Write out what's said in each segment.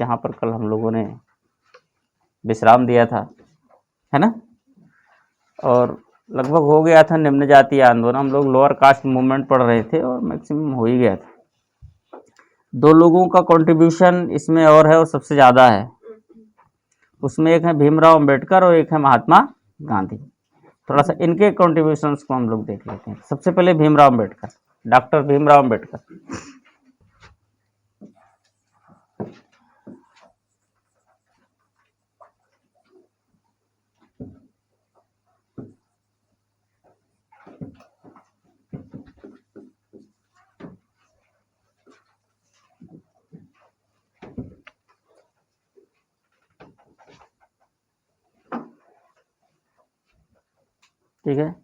जहाँ पर कल हम लोगों ने विश्राम दिया था, है ना। और लगभग हो गया था निम्न जातीय आंदोलन, हम लोग लोअर कास्ट मूवमेंट पढ़ रहे थे और मैक्सिमम हो ही गया था। 2 लोगों का कंट्रीब्यूशन इसमें और है और सबसे ज़्यादा है, उसमें एक है भीमराव अंबेडकर और एक है महात्मा गांधी। थोड़ा सा इनके कंट्रीब्यूशंस को हम लोग देख लेते हैं। सबसे पहले भीमराव अंबेडकर, डॉक्टर भीमराव अंबेडकर। ठीक है,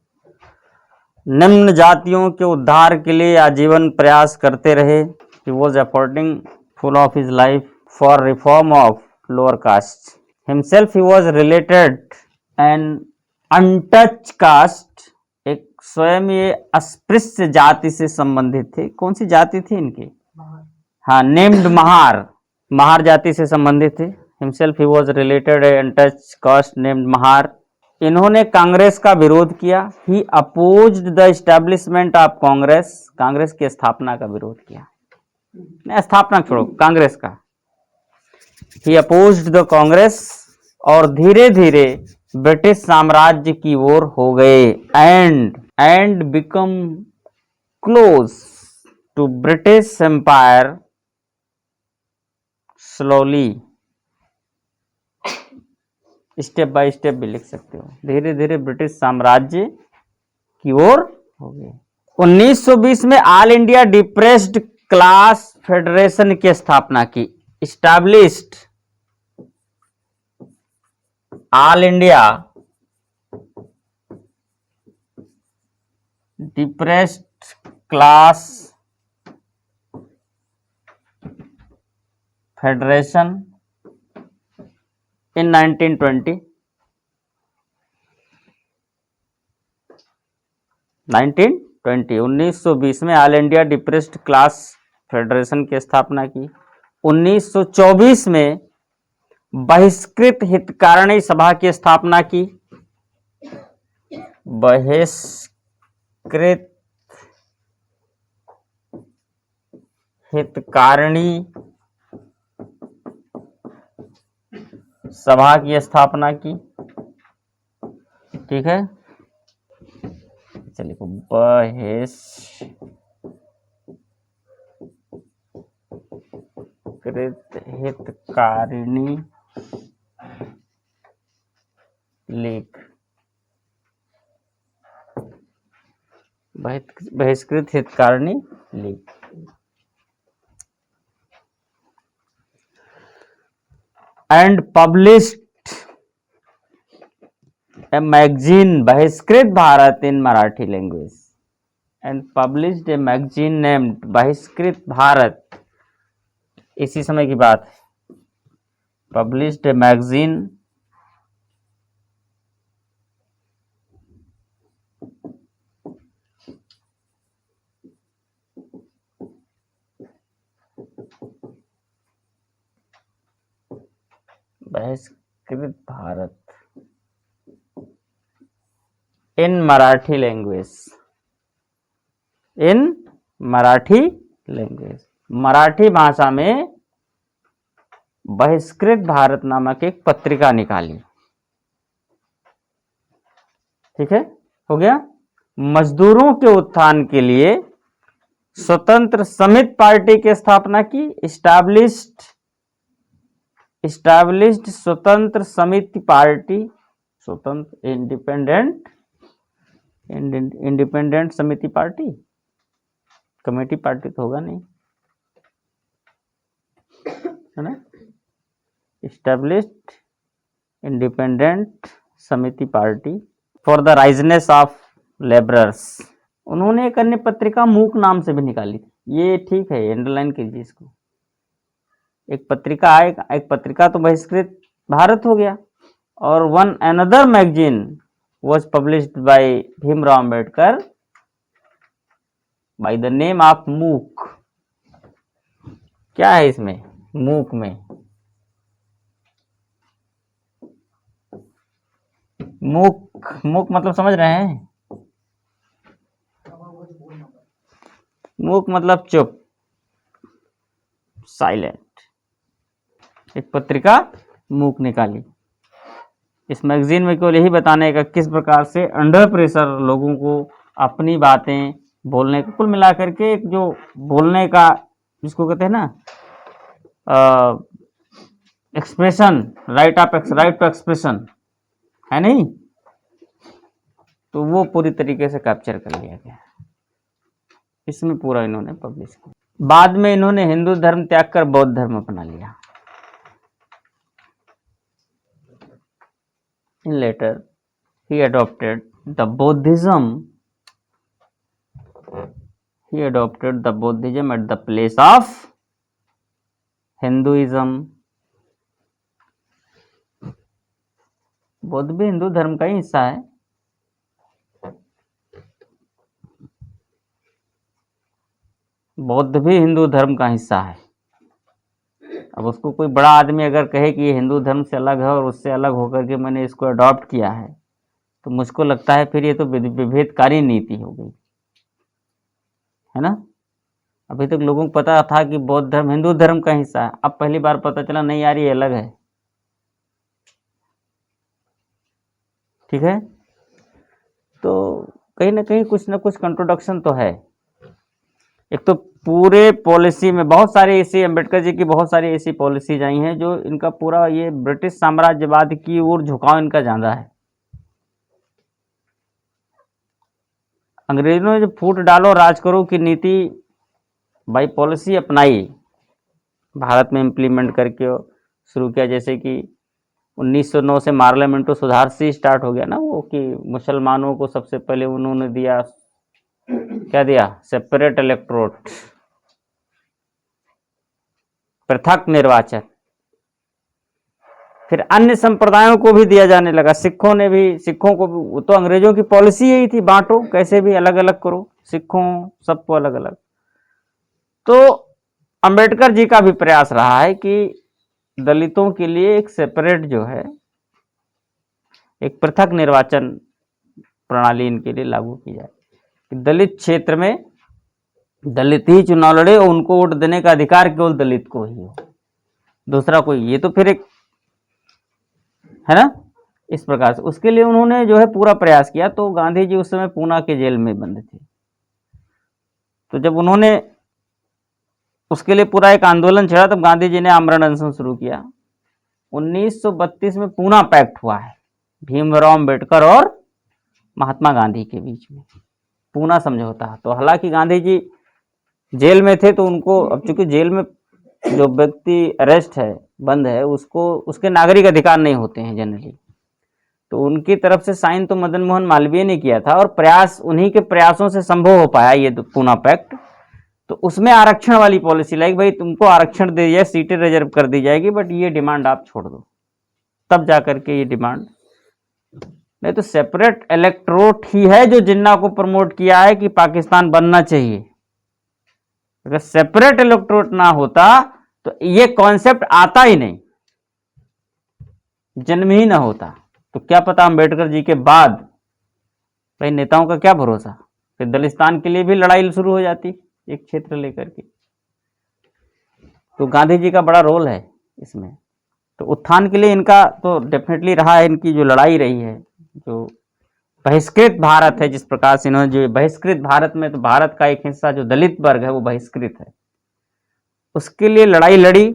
निम्न जातियों के उद्धार के लिए आजीवन प्रयास करते रहे। He was affording full of his life for reform of lower caste. Himself he was related and untouched caste, एक स्वयं ये अस्पृश्य जाति से संबंधित थे। कौन सी जाति थी इनकी? हाँ, नेम्ड महार, महार जाति से संबंधित थे। Himself he was related and untouched caste named Mahar. इन्होंने कांग्रेस का विरोध किया। He opposed the establishment of Congress, Congress की स्थापना का विरोध किया। नहीं, स्थापना छोड़ो, कांग्रेस का। ही अपोज्ड द कांग्रेस और धीरे धीरे ब्रिटिश साम्राज्य की ओर हो गए। And become close to British empire slowly, step by step भी लिख सकते हो। धीरे धीरे ब्रिटिश साम्राज्य की ओर हो गए। 1920 में All India Depressed Class Federation की स्थापना की। Established All India Depressed Class Federation in 1920 1920 में All India Depressed Class Federation की स्थापना की। 1924 में बहिष्कृत हितकारिणी सभा की स्थापना की। बहिष्कृत हितकारिणी सभा की स्थापना की। ठीक है, चलिए, बहिष्कृत Hitakarini League, Bahishkrit Hitakarini League. And published a magazine Bahishkrit Bharat in Marathi language. And published a magazine named Bahishkrit Bharat, इसी समय की बात है। Published a magazine Bahishkrit Bharat in Marathi language, in Marathi language, Marathi भाषा में बहिष्कृत भारत नामक एक पत्रिका निकाली। ठीक है, हो गया। मजदूरों के उत्थान के लिए स्वतंत्र समिति पार्टी की स्थापना की। इस्टैब्लिश्ड स्वतंत्र समिति पार्टी, स्वतंत्र इंडिपेंडेंट समिति पार्टी, कमेटी पार्टी तो होगा नहीं, है ना। इस्टैब्लिश्ड इंडिपेंडेंट समिति party for the raiseness of labourers. उन्होंने एक अन्य पत्रिका मूक नाम से भी निकाली थी। ये ठीक है, अंडरलाइन कीजिए इसको। एक पत्रिका तो बहिष्कृत भारत हो गया, और one another magazine was published by Bhimrao Ambedkar by the name of मूक। क्या है इसमें? मूक में मूक, मूक मतलब समझ रहे हैं? मूक मतलब चुप, साइलेंट। एक पत्रिका मूक निकाली। इस मैगजीन में केवल यही बताने का किस प्रकार से अंडर प्रेशर लोगों को अपनी बातें बोलने को, कुल मिलाकर के एक जो बोलने का जिसको कहते हैं ना एक्सप्रेशन, राइट टू एक्सप्रेशन है नहीं, तो वो पूरी तरीके से कैप्चर कर लिया गया। इसमें पूरा इन्होंने पब्लिश किया। बाद में इन्होंने हिंदू धर्म त्याग कर बौद्ध धर्म अपना लिया। In later, he adopted the Buddhism. He adopted the Buddhism at the place of Hinduism. बौद्ध भी हिंदू धर्म का ही हिस्सा है। बौद्ध भी हिंदू धर्म का हिस्सा है। अब उसको कोई बड़ा आदमी अगर कहे कि ये हिंदू धर्म से अलग है और उससे अलग होकर के मैंने इसको अडॉप्ट किया है, तो मुझको लगता है फिर ये तो विभेदकारी नीति हो गई है ना। अभी तक लोगों को पता था कि बौद्ध धर्म हिंदू धर्म का हिस्सा है, अब पहली बार पता चला नहीं यार ये अलग है। ठीक है, तो कहीं ना कहीं कुछ ना कुछ कंट्रोडक्शन तो है। एक तो पूरे पॉलिसी में बहुत सारी ऐसी, अम्बेडकर जी की बहुत सारी ऐसी पॉलिसीज आई हैं जो इनका पूरा ये ब्रिटिश साम्राज्यवाद की ओर झुकाव इनका ज्यादा है। अंग्रेजों ने जो फूट डालो राज करो की नीति बाई पॉलिसी अपनाई, भारत में इम्प्लीमेंट करके शुरू किया। जैसे कि 1909 से मार्लियामेंटो सुधार से स्टार्ट हो गया ना वो, कि मुसलमानों को सबसे पहले उन्होंने दिया, क्या दिया, सेपरेट इलेक्टोरेट, पृथक निर्वाचन। फिर अन्य संप्रदायों को भी दिया जाने लगा, सिखों ने भी, सिखों को भी, तो अंग्रेजों की पॉलिसी यही थी, बांटो कैसे भी, अलग अलग करो, सिखों सबको अलग अलग। तो अंबेडकर जी का भी प्रयास रहा है कि दलितों के लिए एक सेपरेट जो है एक पृथक निर्वाचन प्रणाली इनके लिए लागू की जाए, कि दलित क्षेत्र में दलित ही चुनाव लड़े और उनको वोट देने का अधिकार केवल दलित को ही हो, दूसरा कोई, ये तो फिर एक है ना। इस प्रकार से उसके लिए उन्होंने जो है पूरा प्रयास किया। तो गांधी जी उस समय पूना के जेल में बंद थे, तो जब उन्होंने उसके लिए पूरा एक आंदोलन छेड़ा तब गांधी जी ने आमरण अनशन शुरू किया। 1932 में पूना पैक्ट हुआ है भीमराव अंबेडकर और महात्मा गांधी के बीच में, पूना समझौता। तो हालांकि गांधी जी जेल में थे, तो उनको, अब चूंकि जेल में जो व्यक्ति अरेस्ट है, बंद है, उसको उसके नागरिक अधिकार नहीं होते हैं जनरली, तो उनकी तरफ से साइन तो मदन मोहन मालवीय ने किया था और प्रयास, उन्हीं के प्रयासों से संभव हो पाया ये पूना पैक्ट। तो उसमें आरक्षण वाली पॉलिसी लाई, भाई तुमको आरक्षण दे दिया, सीटें रिजर्व कर दी जाएगी, बट ये डिमांड आप छोड़ दो, तब जाकर के ये डिमांड। नहीं तो सेपरेट इलेक्टोरेट ही है जो जिन्ना को प्रमोट किया है कि पाकिस्तान बनना चाहिए। अगर सेपरेट इलेक्टोरेट ना होता तो ये कॉन्सेप्ट आता ही नहीं, जन्म ही ना होता। तो क्या पता अंबेडकर जी के बाद भाई नेताओं का क्या भरोसा, फिर दलिस्तान के लिए भी लड़ाई शुरू हो जाती एक क्षेत्र लेकर के। तो गांधी जी का बड़ा रोल है इसमें। तो उत्थान के लिए इनका तो डेफिनेटली रहा है, इनकी जो लड़ाई रही है, जो बहिष्कृत भारत है, जिस प्रकार से इन्होंने जो बहिष्कृत भारत में, तो भारत का एक हिस्सा जो दलित वर्ग है वो बहिष्कृत है, उसके लिए लड़ाई लड़ी।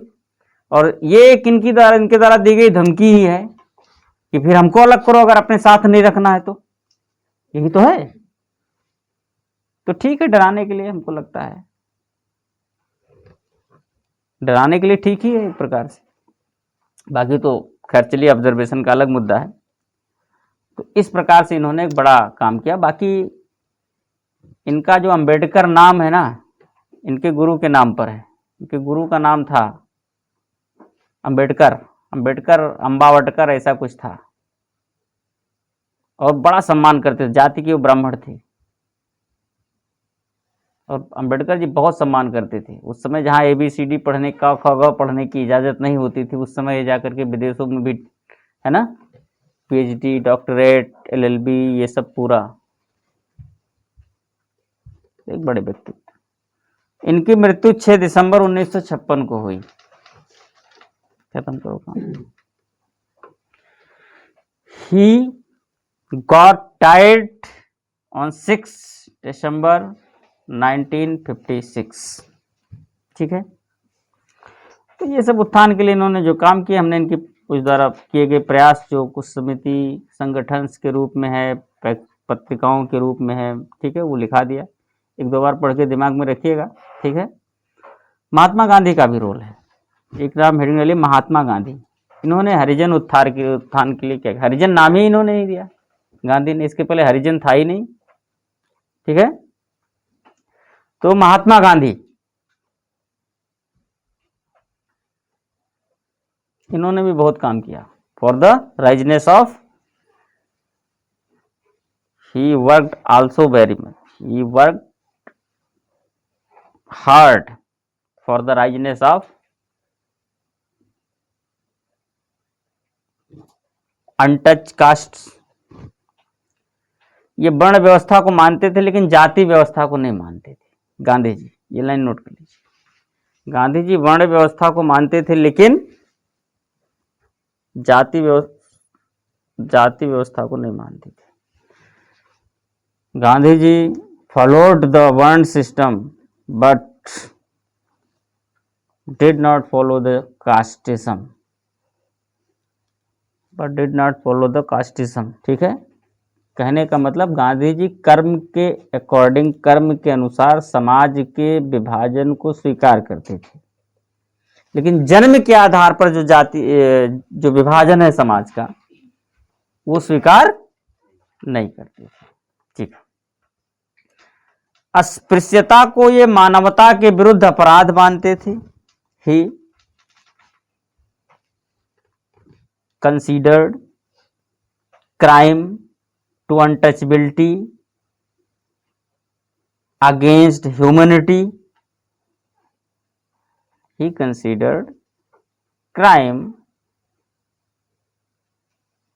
और ये एक इनके द्वारा दी गई धमकी ही है कि फिर हमको अलग करो अगर अपने साथ नहीं रखना है, तो यही तो है। तो ठीक है, डराने के लिए हमको लगता है, डराने के लिए ठीक ही है एक प्रकार से। बाकी तो खैर चलिए, ऑब्जर्वेशन का अलग मुद्दा है। तो इस प्रकार से इन्होंने एक बड़ा काम किया। बाकी इनका जो अंबेडकर नाम है ना, इनके गुरु के नाम पर है। इनके गुरु का नाम था अंबेडकर, अंबेडकर अम्बावटकर ऐसा कुछ था, और बड़ा सम्मान करते थे। जाति के वो ब्राह्मण थे और अंबेडकर जी बहुत सम्मान करते थे। उस समय जहाँ ABCD पढ़ने का, ख ग पढ़ने की इजाज़त नहीं होती थी, उस समय जाकर के विदेशों में भी, है ना, PhD, डॉक्टरेट, LLB, ये सब पूरा, एक बड़े व्यक्तित्व। इनकी मृत्यु 6 दिसंबर 1956 को हुई। खत्म करो काम। He got died on 6 December 1956। ठीक है, तो ये सब उत्थान के लिए इन्होंने जो काम किया, हमने इनकी कुछ द्वारा किए गए प्रयास जो कुछ समिति संगठन के रूप में है, पत्रिकाओं के रूप में है, ठीक है, वो लिखा दिया। एक दो बार पढ़ के दिमाग में रखिएगा, ठीक है। महात्मा गांधी का भी रोल है। एक नाम हेडिंग वाली महात्मा गांधी, इन्होंने हरिजन उत्थान के लिए क्या, हरिजन नाम ही इन्होंने नहीं दिया गांधी ने, इसके पहले हरिजन था ही नहीं, ठीक है। तो महात्मा गांधी, इन्होंने भी बहुत काम किया for the raiseness of, he worked also very much, he worked hard for the raiseness of untouch caste. ये वर्ण व्यवस्था को मानते थे लेकिन जाति व्यवस्था को नहीं मानते थे गांधी जी, ये लाइन नोट कर लीजिए। गांधी जी वर्ण व्यवस्था को मानते थे लेकिन जाति व्यवस्था को नहीं मानते थे। गांधी जी फॉलोड द वर्ण system but did not follow the casteism, ठीक है। कहने का मतलब गांधी जी कर्म के अकॉर्डिंग, कर्म के अनुसार समाज के विभाजन को स्वीकार करते थे, लेकिन जन्म के आधार पर जो विभाजन है समाज का, वो स्वीकार नहीं करते थे, ठीक है। अस्पृश्यता को ये मानवता के विरुद्ध अपराध मानते थे। ही considered crime to untouchability against humanity. He considered crime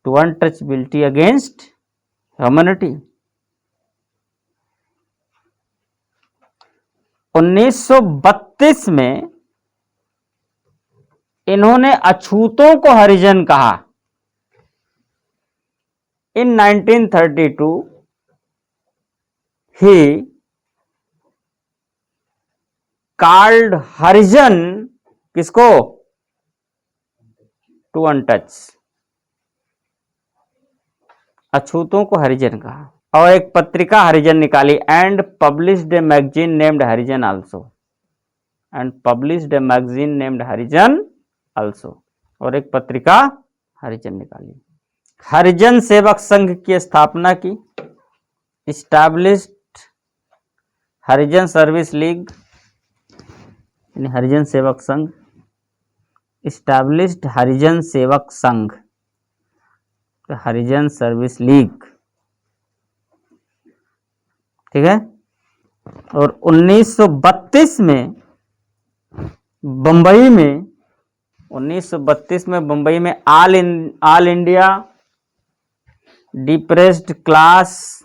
to untouchability against humanity. 1932 में इन्होंने अछूतों को हरिजन कहा। इन 1932 ही कॉल्ड हरिजन किसको, टू अनटच, अछूतों को हरिजन कहा। और एक पत्रिका हरिजन निकाली, and published a magazine named Harijan also, और एक पत्रिका हरिजन निकाली। हरिजन सेवक संघ की स्थापना की, इस्टैब्लिश्ड हरिजन सर्विस लीग, यानी हरिजन सेवक संघ, इस्टैब्लिश्ड हरिजन सेवक संघ, हरिजन सर्विस लीग, ठीक है। और 1932 में बंबई में, 1932 में बंबई में All India Depressed class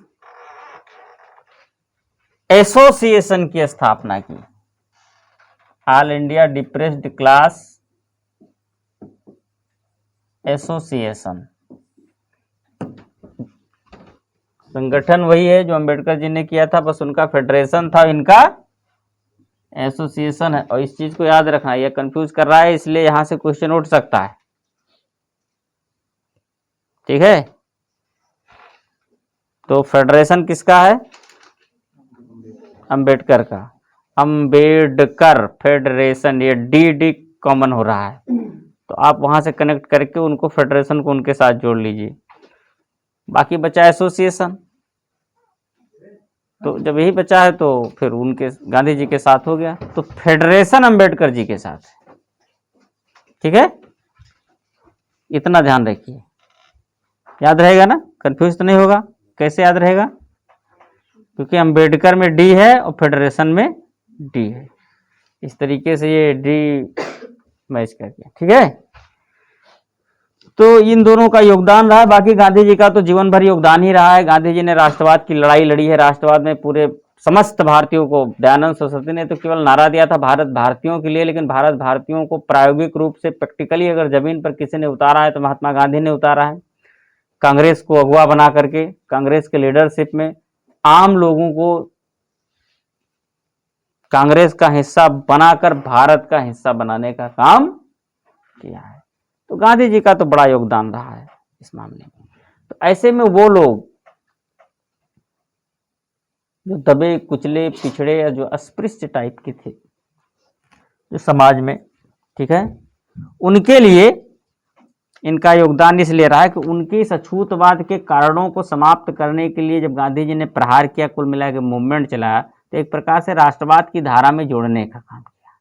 association की स्थापना की। All India Depressed class association, संगठन वही है जो अंबेडकर जी ने किया था, बस उनका फेडरेशन था, इनका एसोसिएशन है। और इस चीज को याद रखना, ये कंफ्यूज कर रहा है इसलिए यहां से क्वेश्चन उठ सकता है, ठीक है। तो फेडरेशन किसका है, अंबेडकर का, अंबेडकर फेडरेशन, ये डी कॉमन हो रहा है, तो आप वहां से कनेक्ट करके उनको, फेडरेशन को उनके साथ जोड़ लीजिए। बाकी बचा एसोसिएशन, तो जब यही बचा है तो फिर उनके गांधी जी के साथ हो गया, तो फेडरेशन अंबेडकर जी के साथ, ठीक है। इतना ध्यान रखिए, याद रहेगा ना, कंफ्यूज तो नहीं होगा। कैसे याद रहेगा, क्योंकि अंबेडकर में डी है और फेडरेशन में डी है, इस तरीके से ये डी मैच करके, ठीक है। तो इन दोनों का योगदान रहा है। बाकी गांधी जी का तो जीवन भर योगदान ही रहा है। गांधी जी ने राष्ट्रवाद की लड़ाई लड़ी है, राष्ट्रवाद में पूरे समस्त भारतीयों को, दयानंद सरस्वती ने तो केवल नारा दिया था भारत भारतीयों के लिए, लेकिन भारत भारतीयों को प्रायोगिक रूप से प्रैक्टिकली अगर जमीन पर किसी ने उतारा है तो महात्मा गांधी ने उतारा है। कांग्रेस को अगुवा बना करके, कांग्रेस के लीडरशिप में आम लोगों को कांग्रेस का हिस्सा बनाकर भारत का हिस्सा बनाने का काम किया है। तो गांधी जी का तो बड़ा योगदान रहा है इस मामले में। तो ऐसे में वो लोग जो दबे कुचले पिछड़े या जो अस्पृश्य टाइप के थे जो समाज में, ठीक है, उनके लिए इनका योगदान इसलिए रहा है कि उनके इस अछूतवाद के कारणों को समाप्त करने के लिए जब गांधी जी ने प्रहार किया, कुल मिला के मूवमेंट चलाया, तो एक प्रकार से राष्ट्रवाद की धारा में जोड़ने का काम किया,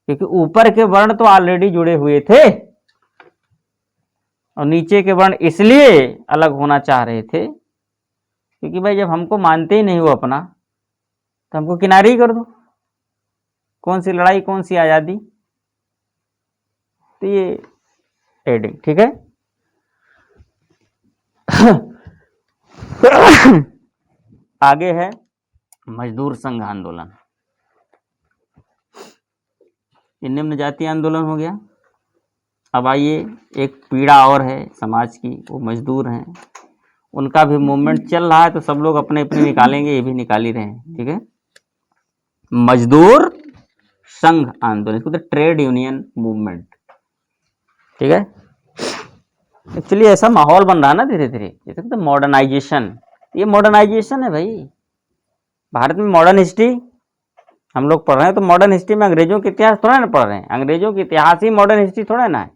क्योंकि ऊपर के वर्ण तो ऑलरेडी जुड़े हुए थे और नीचे के वर्ण इसलिए अलग होना चाह रहे थे क्योंकि भाई जब हमको मानते ही नहीं हो अपना तो हमको किनारे ही कर दो, कौन सी लड़ाई कौन सी आजादी। तो ये एडिंग, ठीक है। आगे है मजदूर संघ आंदोलन। ये निम्न जातीय आंदोलन हो गया। अब आइए एक पीड़ा और है समाज की, वो मजदूर हैं, उनका भी मूवमेंट चल रहा है, तो सब लोग अपने अपने निकालेंगे, ये भी निकाल ही रहे हैं, ठीक है। मजदूर संघ आंदोलन, इसको तो ट्रेड यूनियन मूवमेंट, ठीक है। एक्चुअली ऐसा माहौल बन रहा है ना धीरे धीरे, जैसे तो मॉडर्नाइजेशन, ये मॉडर्नाइजेशन है भाई। भारत में मॉडर्न हिस्ट्री हम लोग पढ़ रहे हैं, तो मॉडर्न हिस्ट्री में अंग्रेजों के इतिहास थोड़ा ना पढ़ रहे हैं, अंग्रेजों के इतिहास ही मॉडर्न हिस्ट्री थोड़ा ना है।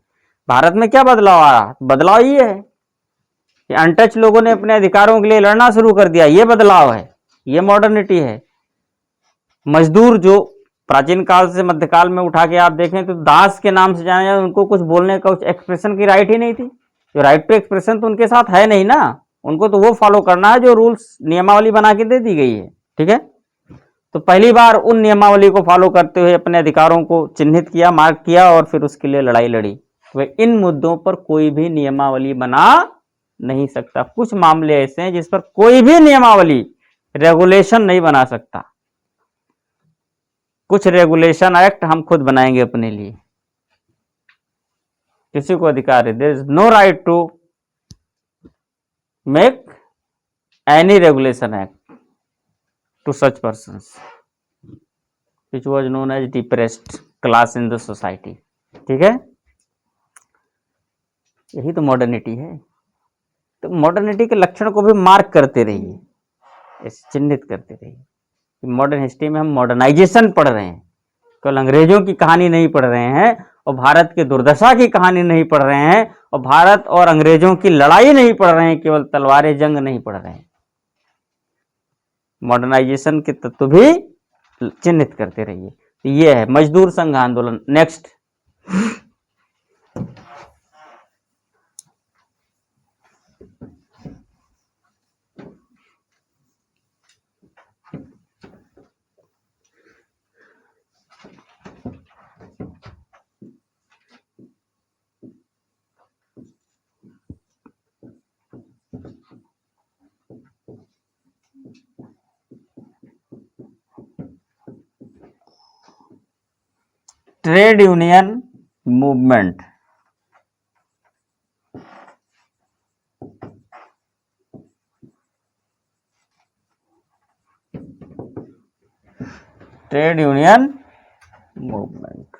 भारत में क्या बदलाव आ रहा, बदलाव ये है कि अनटच लोगों ने अपने अधिकारों के लिए लड़ना शुरू कर दिया, ये बदलाव है, ये मॉडर्निटी है। मजदूर जो प्राचीन काल से मध्यकाल में उठा के आप देखें तो दास के नाम से जाने जाते, उनको कुछ बोलने का, कुछ एक्सप्रेशन की राइट ही नहीं थी। जो राइट टू एक्सप्रेशन तो उनके साथ है नहीं ना, उनको तो वो फॉलो करना है जो रूल्स नियमावली बना के दे दी गई है, ठीक है। तो पहली बार उन नियमावली को फॉलो करते हुए अपने अधिकारों को चिन्हित किया, मार्क किया और फिर उसके लिए लड़ाई लड़ी। वे इन मुद्दों पर कोई भी नियमावली बना नहीं सकता। कुछ मामले ऐसे हैं जिस पर कोई भी नियमावली, रेगुलेशन नहीं बना सकता। कुछ रेगुलेशन एक्ट हम खुद बनाएंगे अपने लिए, किसी को अधिकार है, there is no right to make any regulation act to such persons which was known as depressed class in the society, ठीक है। यही तो मॉडर्निटी है। तो मॉडर्निटी के लक्षण को भी मार्क करते रहिए, ऐसे चिन्हित करते रहिए कि मॉडर्न हिस्ट्री में हम मॉडर्नाइजेशन पढ़ रहे हैं, केवल अंग्रेजों की कहानी नहीं पढ़ रहे हैं और भारत के दुर्दशा की कहानी नहीं पढ़ रहे हैं और भारत और अंग्रेजों की लड़ाई नहीं पढ़ रहे हैं, केवल तलवारें जंग नहीं पढ़ रहे हैं। मॉडर्नाइजेशन के तत्व भी चिन्हित करते रहिए। तो ये है मजदूर संघ आंदोलन। Next, trade union movement. Trade union movement,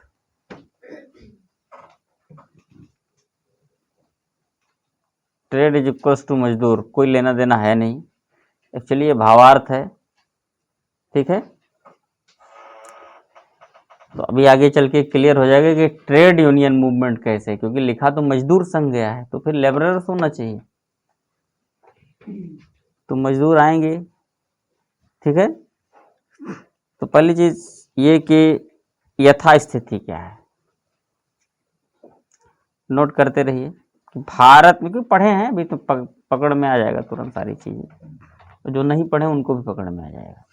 trade is equals to मजदूर, कोई लेना देना है नहीं, एक्चुअली ये भावार्थ है, ठीक है। तो अभी आगे चल के क्लियर हो जाएगा कि ट्रेड यूनियन मूवमेंट कैसे है, क्योंकि लिखा तो मजदूर संघ गया है, तो फिर लेबरर्स होना चाहिए, तो मजदूर आएंगे, ठीक है। तो पहली चीज ये कि यथास्थिति क्या है, नोट करते रहिए कि भारत में, क्योंकि पढ़े हैं अभी तो पकड़ में आ जाएगा तुरंत सारी चीजें, तो जो नहीं पढ़े उनको भी पकड़ में आ जाएगा।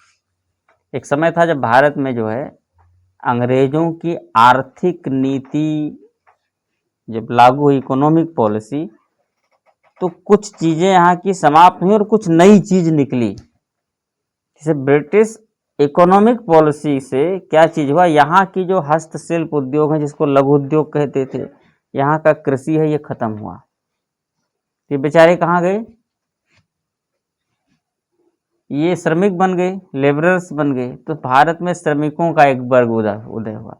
एक समय था जब भारत में जो है अंग्रेजों की आर्थिक नीति जब लागू हुई इकोनॉमिक पॉलिसी तो कुछ चीजें यहाँ की समाप्त हुई और कुछ नई चीज निकली। जैसे ब्रिटिश इकोनॉमिक पॉलिसी से क्या चीज हुआ, यहाँ की जो हस्तशिल्प उद्योग है जिसको लघु उद्योग कहते थे, यहाँ का कृषि है ये खत्म हुआ। ये बेचारे कहाँ गए, ये श्रमिक बन गए, लेबरर्स बन गए। तो भारत में श्रमिकों का एक वर्ग उदय हुआ।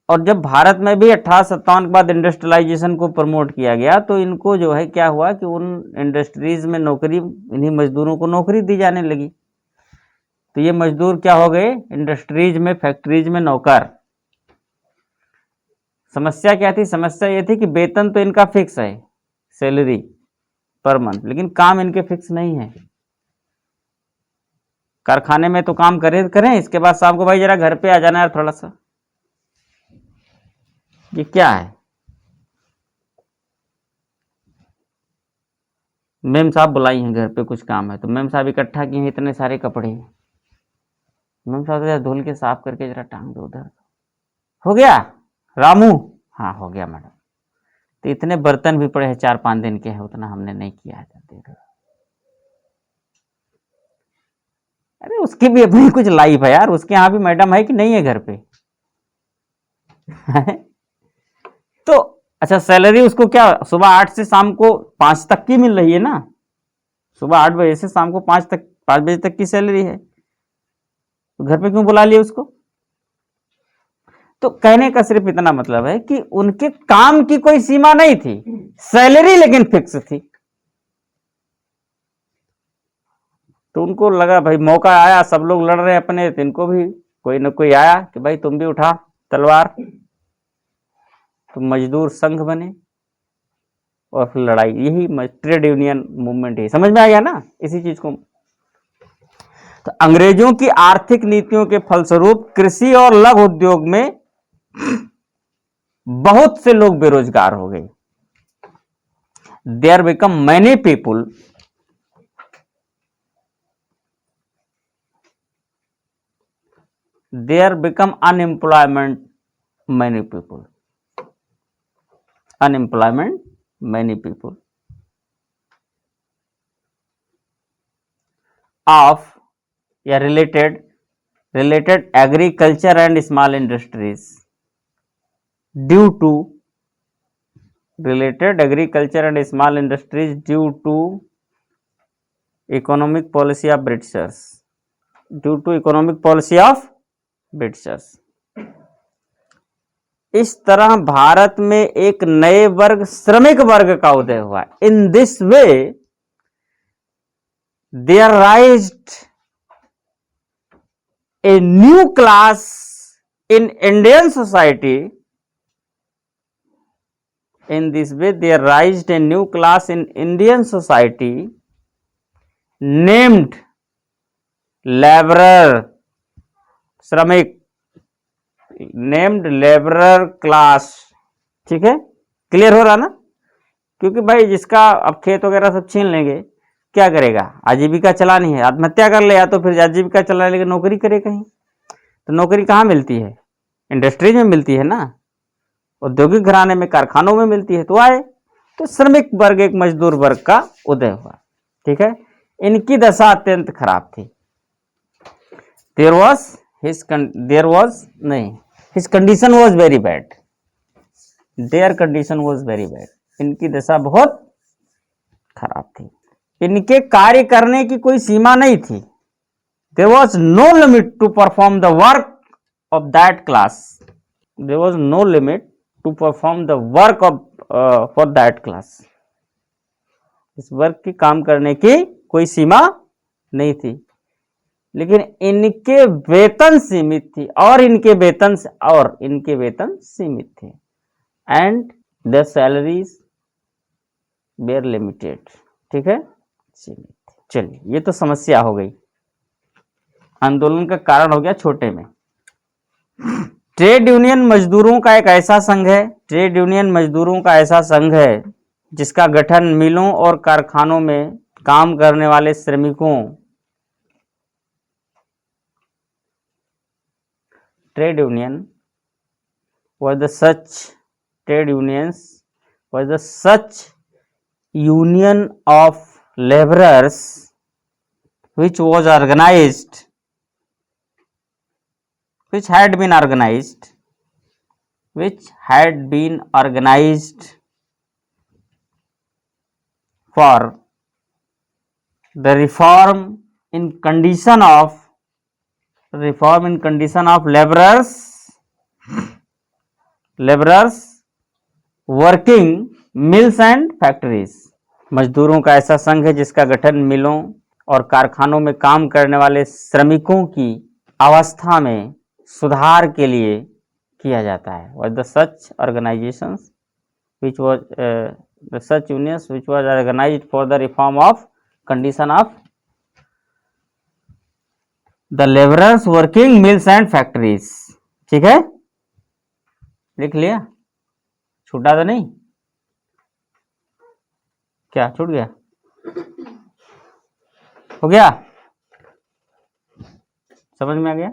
और जब भारत में भी 1857 के बाद इंडस्ट्रियलाइजेशन को प्रमोट किया गया तो इनको जो है क्या हुआ कि उन इंडस्ट्रीज में नौकरी, इन्हीं मजदूरों को नौकरी दी जाने लगी। तो ये मजदूर क्या हो गए, इंडस्ट्रीज में, फैक्ट्रीज में नौकर। समस्या क्या थी, समस्या ये थी कि वेतन तो इनका फिक्स है, सैलरी पर मंथ, लेकिन काम इनके फिक्स नहीं है। कारखाने में तो काम करें, इसके बाद शाम को भाई जरा घर पे आ जाना यार थोड़ा सा। ये क्या है, मेम साहब बुलाई हैं घर पे, कुछ काम है। तो मेम साहब इकट्ठा किए हैं इतने सारे कपड़े। मेम साहब जरा धुल के साफ करके जरा टांग दो उधर। हो गया रामू, हाँ हो गया मैडम। तो इतने बर्तन भी पड़े हैं, 4-5 दिन के हैं, उतना हमने नहीं किया है। अरे उसकी भी अपनी कुछ लाइफ है यार, उसके यहाँ भी मैडम है कि नहीं है घर पे। तो अच्छा, सैलरी उसको क्या सुबह 8 से शाम को 5 तक की मिल रही है ना, सुबह 8 बजे से शाम को 5 बजे तक की सैलरी है। तो घर पे क्यों बुला लिया उसको। तो कहने का सिर्फ इतना मतलब है कि उनके काम की कोई सीमा नहीं थी, सैलरी लेकिन फिक्स थी। तो उनको लगा भाई मौका आया, सब लोग लड़ रहे हैं अपने, तो इनको भी कोई ना कोई आया कि भाई तुम भी उठा तलवार। तो मजदूर संघ बने और फिर लड़ाई, यही ट्रेड यूनियन मूवमेंट है। समझ में आ गया ना इसी चीज को। तो अंग्रेजों की आर्थिक नीतियों के फलस्वरूप कृषि और लघु उद्योग में बहुत से लोग बेरोजगार हो गए। There become many people there become unemployment many people, unemployment many people of related agriculture and small industries due to related agriculture and small industries due to economic policy of Britishers, due to economic policy of Britishers। इस तरह भारत में एक नए वर्ग, श्रमिक वर्ग का उदय हुआ। In this way there raised a new class in Indian society. In this way there raised a new class in Indian society named labourer, श्रमिक, नेम्ड लेबरर क्लास। ठीक है, क्लियर हो रहा ना। क्योंकि भाई जिसका अब खेत वगैरह सब छीन लेंगे, क्या करेगा, आजीविका चलानी है, आत्महत्या कर ले, या तो फिर आजीविका चलाने के नौकरी करे कहीं। तो नौकरी कहाँ मिलती है, इंडस्ट्रीज में मिलती है ना, औद्योगिक घराने में, कारखानों में मिलती है। तो आए, तो श्रमिक वर्ग, एक मजदूर वर्ग का उदय हुआ। ठीक है, इनकी दशा अत्यंत खराब थी। his condition was very bad, their condition was very bad। इनकी दशा बहुत खराब थी। इनके कार्य करने की कोई सीमा नहीं थी। there was no limit to perform the work of that class, there was no limit to perform the work of for that class। इस वर्ग की काम करने की कोई सीमा नहीं थी, लेकिन इनके वेतन सीमित थी, और इनके वेतन सीमित थे। And the salaries were limited. ठीक है, सीमित। चलिए, ये तो समस्या हो गई, आंदोलन का कारण हो गया छोटे में। ट्रेड यूनियन मजदूरों का एक ऐसा संघ है, ट्रेड यूनियन मजदूरों का ऐसा संघ है जिसका गठन मिलों और कारखानों में काम करने वाले श्रमिकों, trade union was the such trade unions was the such union of laborers which was organized, which had been organized, for the reform in condition of laborers working mills and factories. मजदूरों का ऐसा संघ है जिसका गठन मिलों और कारखानों में काम करने वाले श्रमिकों की अवस्था में सुधार के लिए किया जाता है. was the such organizations which was the such unions which was organized for the reform of condition of the laborers working mills and factories. ठीक है, लिख लिया? छूटा तो नहीं? क्या छूट गया? हो गया? समझ में आ गया?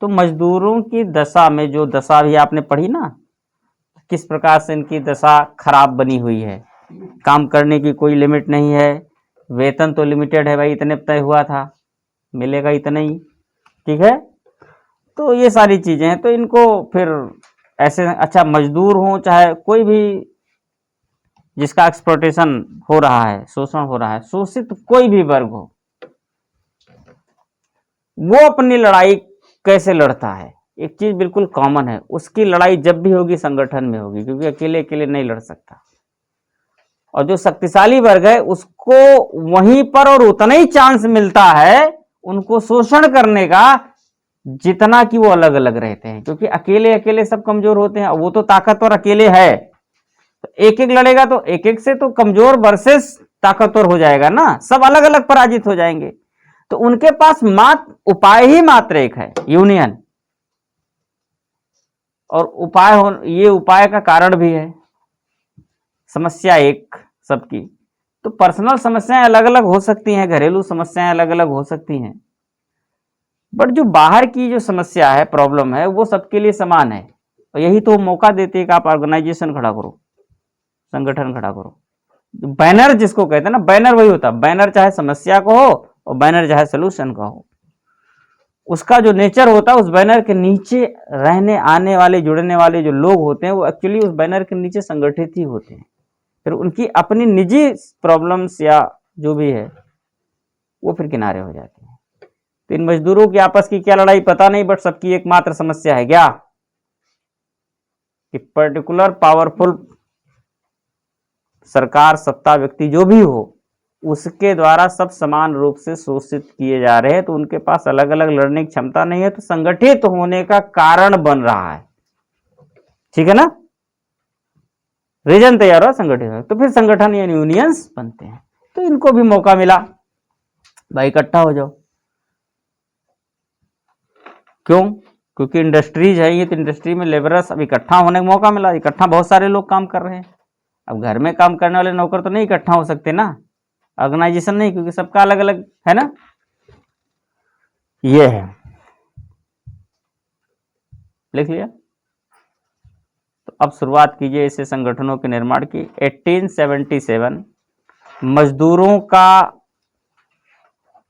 तो मजदूरों की दशा में जो दशा भी आपने पढ़ी ना, किस प्रकार से इनकी दशा खराब बनी हुई है. काम करने की कोई लिमिट नहीं है, वेतन तो लिमिटेड है भाई, इतने तय हुआ था, मिलेगा इतना ही. ठीक है, तो ये सारी चीजें हैं. तो इनको फिर ऐसे, अच्छा मजदूर हो चाहे कोई भी जिसका एक्सप्लॉयटेशन हो रहा है, शोषण हो रहा है, शोषित कोई भी वर्ग हो, वो अपनी लड़ाई कैसे लड़ता है, एक चीज बिल्कुल कॉमन है, उसकी लड़ाई जब भी होगी संगठन में होगी, क्योंकि अकेले अकेले नहीं लड़ सकता. और जो शक्तिशाली वर्ग है उसको वहीं पर और उतना ही चांस मिलता है उनको शोषण करने का जितना कि वो अलग अलग रहते हैं, क्योंकि अकेले अकेले सब कमजोर होते हैं. वो तो ताकतवर अकेले है, तो एक एक लड़ेगा तो एक एक से तो कमजोर वर्सेस ताकतवर हो जाएगा ना, सब अलग अलग पराजित हो जाएंगे. तो उनके पास मात्र उपाय ही मात्र एक है, यूनियन. और उपाय हो, ये उपाय का कारण भी है, समस्या एक सबकी. तो पर्सनल समस्याएं अलग अलग हो सकती हैं, घरेलू समस्याएं अलग अलग हो सकती हैं, बट जो बाहर की जो समस्या है, प्रॉब्लम है, वो सबके लिए समान है. और यही तो मौका देते हैं कि आप ऑर्गेनाइजेशन खड़ा करो, संगठन खड़ा करो. बैनर जिसको कहते हैं ना, बैनर वही होता है. बैनर चाहे समस्या को हो और बैनर चाहे सोल्यूशन का हो, उसका जो नेचर होता है, उस बैनर के नीचे रहने आने वाले जुड़ने वाले जो लोग होते हैं वो एक्चुअली उस बैनर के नीचे संगठित ही होते हैं. फिर उनकी अपनी निजी प्रॉब्लम्स या जो भी है वो फिर किनारे हो जाती है. तो इन मजदूरों की आपस की क्या लड़ाई पता नहीं, बट सबकी एकमात्र समस्या है क्या, कि पर्टिकुलर पावरफुल सरकार, सत्ता, व्यक्ति जो भी हो, उसके द्वारा सब समान रूप से शोषित किए जा रहे हैं. तो उनके पास अलग अलग लड़ने की क्षमता नहीं है, तो संगठित होने का कारण बन रहा है. ठीक है ना, रीजन तैयार हो संगठित हो, तो फिर संगठन यानी यूनियंस बनते हैं. तो इनको भी मौका मिला, भाई इकट्ठा हो जाओ. क्यों? क्योंकि इंडस्ट्रीज है ये, तो इंडस्ट्री में लेबरर्स अब इकट्ठा होने का मौका मिला. इकट्ठा बहुत सारे लोग काम कर रहे हैं. अब घर में काम करने वाले नौकर तो नहीं इकट्ठा हो सकते ना, ऑर्गेनाइजेशन नहीं, क्योंकि सबका अलग अलग है ना. ये है, लिख लिया? तो अब शुरुआत कीजिए ऐसे संगठनों के निर्माण की. 1877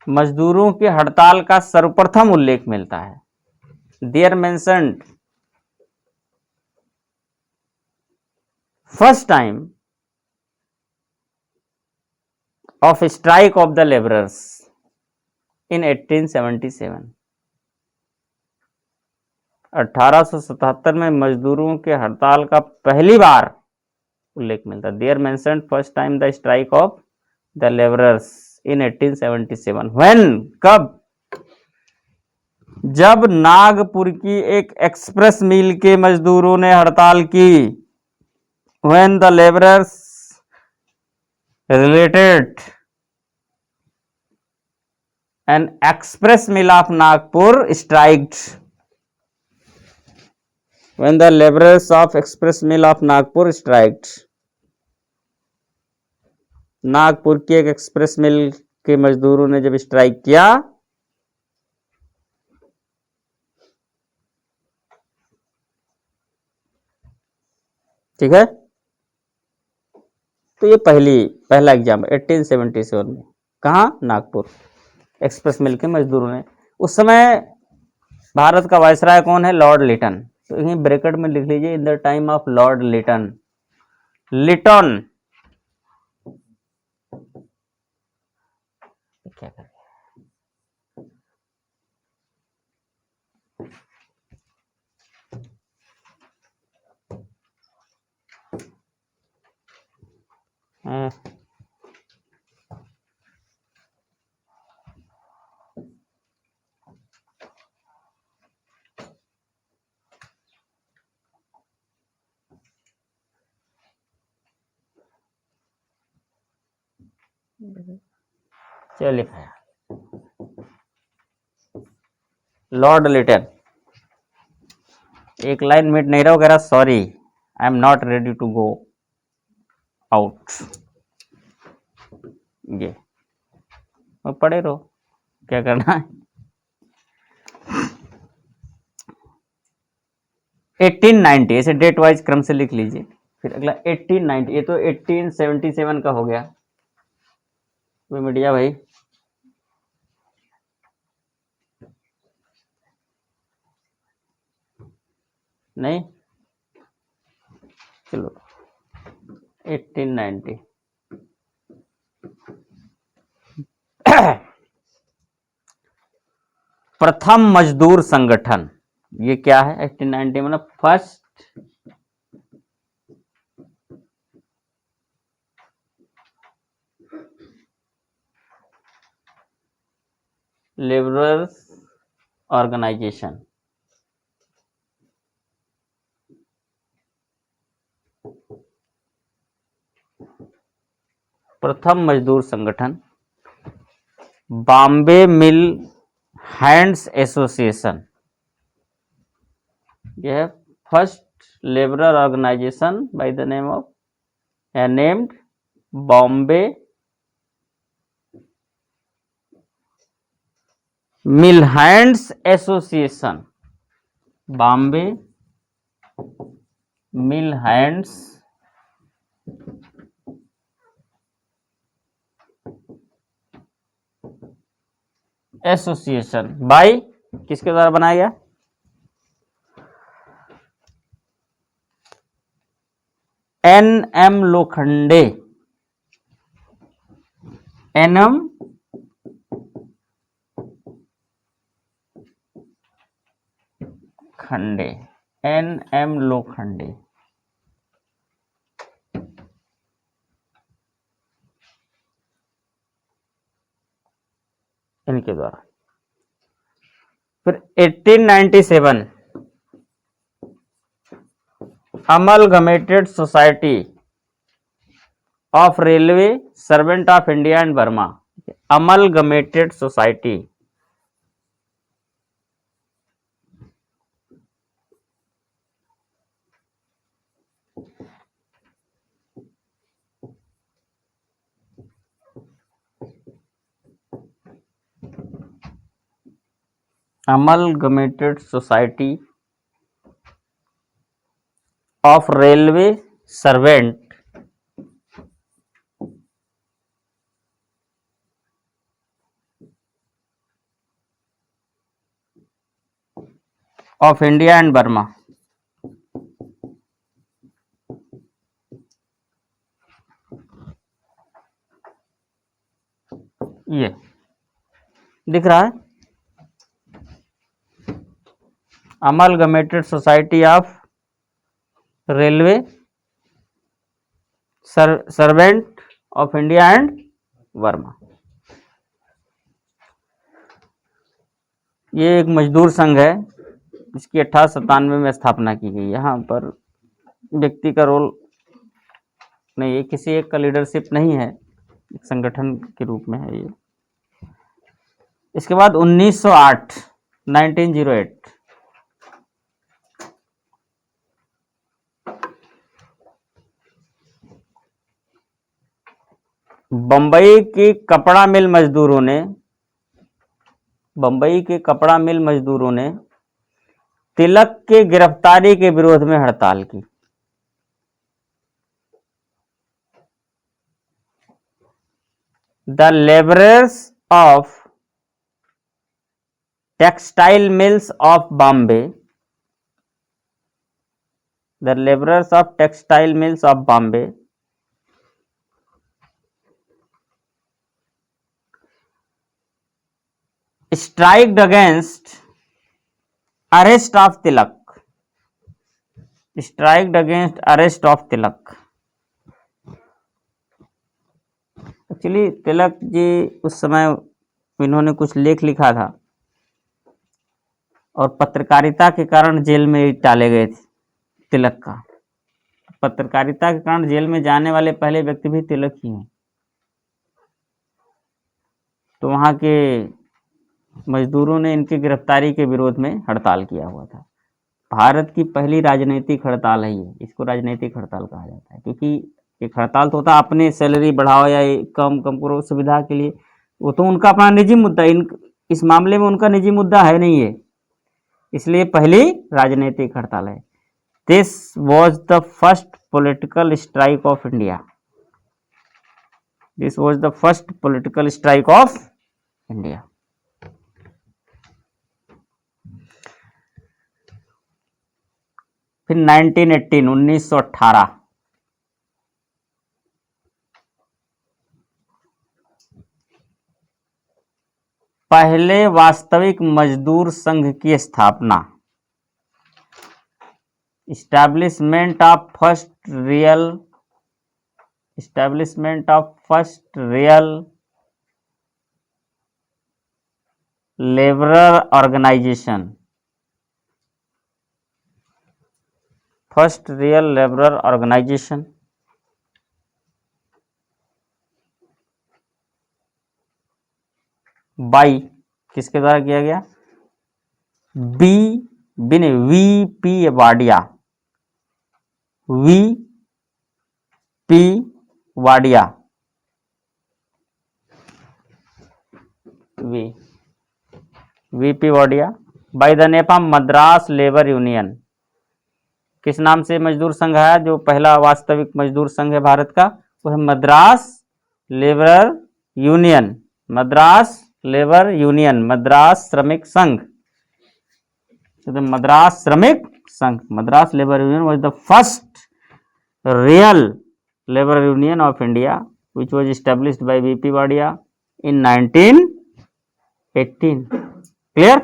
मजदूरों की हड़ताल का सर्वप्रथम उल्लेख मिलता है. There mentioned first time of strike of the labourers in 1877. 1877 में मजदूरों के हड़ताल का पहली बार उल्लेख मिलता है. There mentioned first time the strike of the labourers in 1877. When, कब? जब नागपुर की एक एक्सप्रेस मिल के मजदूरों ने हड़ताल की. When the labourers related N express mill of Nagpur स्ट्राइक्ड. When the laborers of express mill of Nagpur striked. Nagpur की एक एक्सप्रेस मिल के मजदूरों ने जब स्ट्राइक किया, ठीक है। तो ये पहला एग्जाम 1877 में, कहाँ, नागपुर। एक्सप्रेस मिल के मजदूरों ने, उस समय भारत का वायसराय कौन है, लॉर्ड लिटन। तो यही ब्रैकेट में लिख लीजिए, in the time of lord Lytton. Lytton क्या कर चलिए, लॉर्ड लिटन। एक लाइन मिट नहीं रहा, वगैरह sorry I am not ready to go out. ये पढ़े रहो, क्या करना है। 1890, ऐसे डेट वाइज क्रम से लिख लीजिए। फिर अगला 1890, ये तो 1877 का हो गया। वो मीडिया भाई, नहीं, चलो 1890। प्रथम मजदूर संगठन, ये क्या है 1890 में, फर्स्ट लेबरर्स ऑर्गेनाइजेशन। प्रथम मजदूर संगठन बॉम्बे मिल हैंड्स एसोसिएशन। यह है first labourer organisation by the name of named Bombay mill hands association. Bombay mill hands association by किसके द्वारा बनाया गया, एन.एम. लोखंडे। एन.एम. खंडे, एन.एम. लोखंडे। इनके द्वारा। फिर 1897 amalgamated society of railway servant of India and Burma. Amalgamated society, amalgamated society of railway servant of India and Burma. ये दिख रहा है, amalgamated society of railway servant of India and Burma. ये एक मजदूर संघ है जिसकी 1897 में स्थापना की गई। यहाँ पर व्यक्ति का रोल नहीं है, किसी एक का लीडरशिप नहीं है, एक संगठन के रूप में है ये। इसके बाद 1908 बंबई की कपड़ा मिल मजदूरों ने तिलक के गिरफ्तारी के विरोध में हड़ताल की। The labourers of textile mills of Bombay, the labourers of textile mills of Bombay striked against arrest of Tilak, striked against arrest of Tilak. Actually Tilak ji उस समय इन्होंने कुछ लेख लिखा था और पत्रकारिता के कारण जेल में डाले गए थे तिलक का। पत्रकारिता के कारण जेल में जाने वाले पहले व्यक्ति भी तिलक ही हैं। तो वहाँ के मजदूरों ने इनकी गिरफ्तारी के विरोध में हड़ताल किया हुआ था। भारत की पहली राजनीतिक हड़ताल है ये, इसको राजनीतिक हड़ताल कहा जाता है, क्योंकि एक हड़ताल तो होता अपने सैलरी बढ़ाओ या कम करो सुविधा के लिए, वो तो उनका अपना निजी मुद्दा, इस मामले में उनका निजी मुद्दा है नहीं है, इसलिए पहली राजनीतिक हड़ताल है। This was the first political strike of India, this was the first political strike of India. फिर 1918 पहले वास्तविक मजदूर संघ की स्थापना, establishment of first real labourer organisation, first real labourer organisation. By किसके द्वारा किया गया? VP Wadia, VP Wadia, VP Wadia by the name of Madras labour union. किस नाम से मजदूर संघ है? जो पहला वास्तविक मजदूर संघ है भारत का, वो है Madras labour union, Madras labour union, Madras श्रमिक संघ। तो मद्रास श्रमिक संघ, Madras labour union was the first real labor union of India which was established by VP Wadia in 1918. Clear?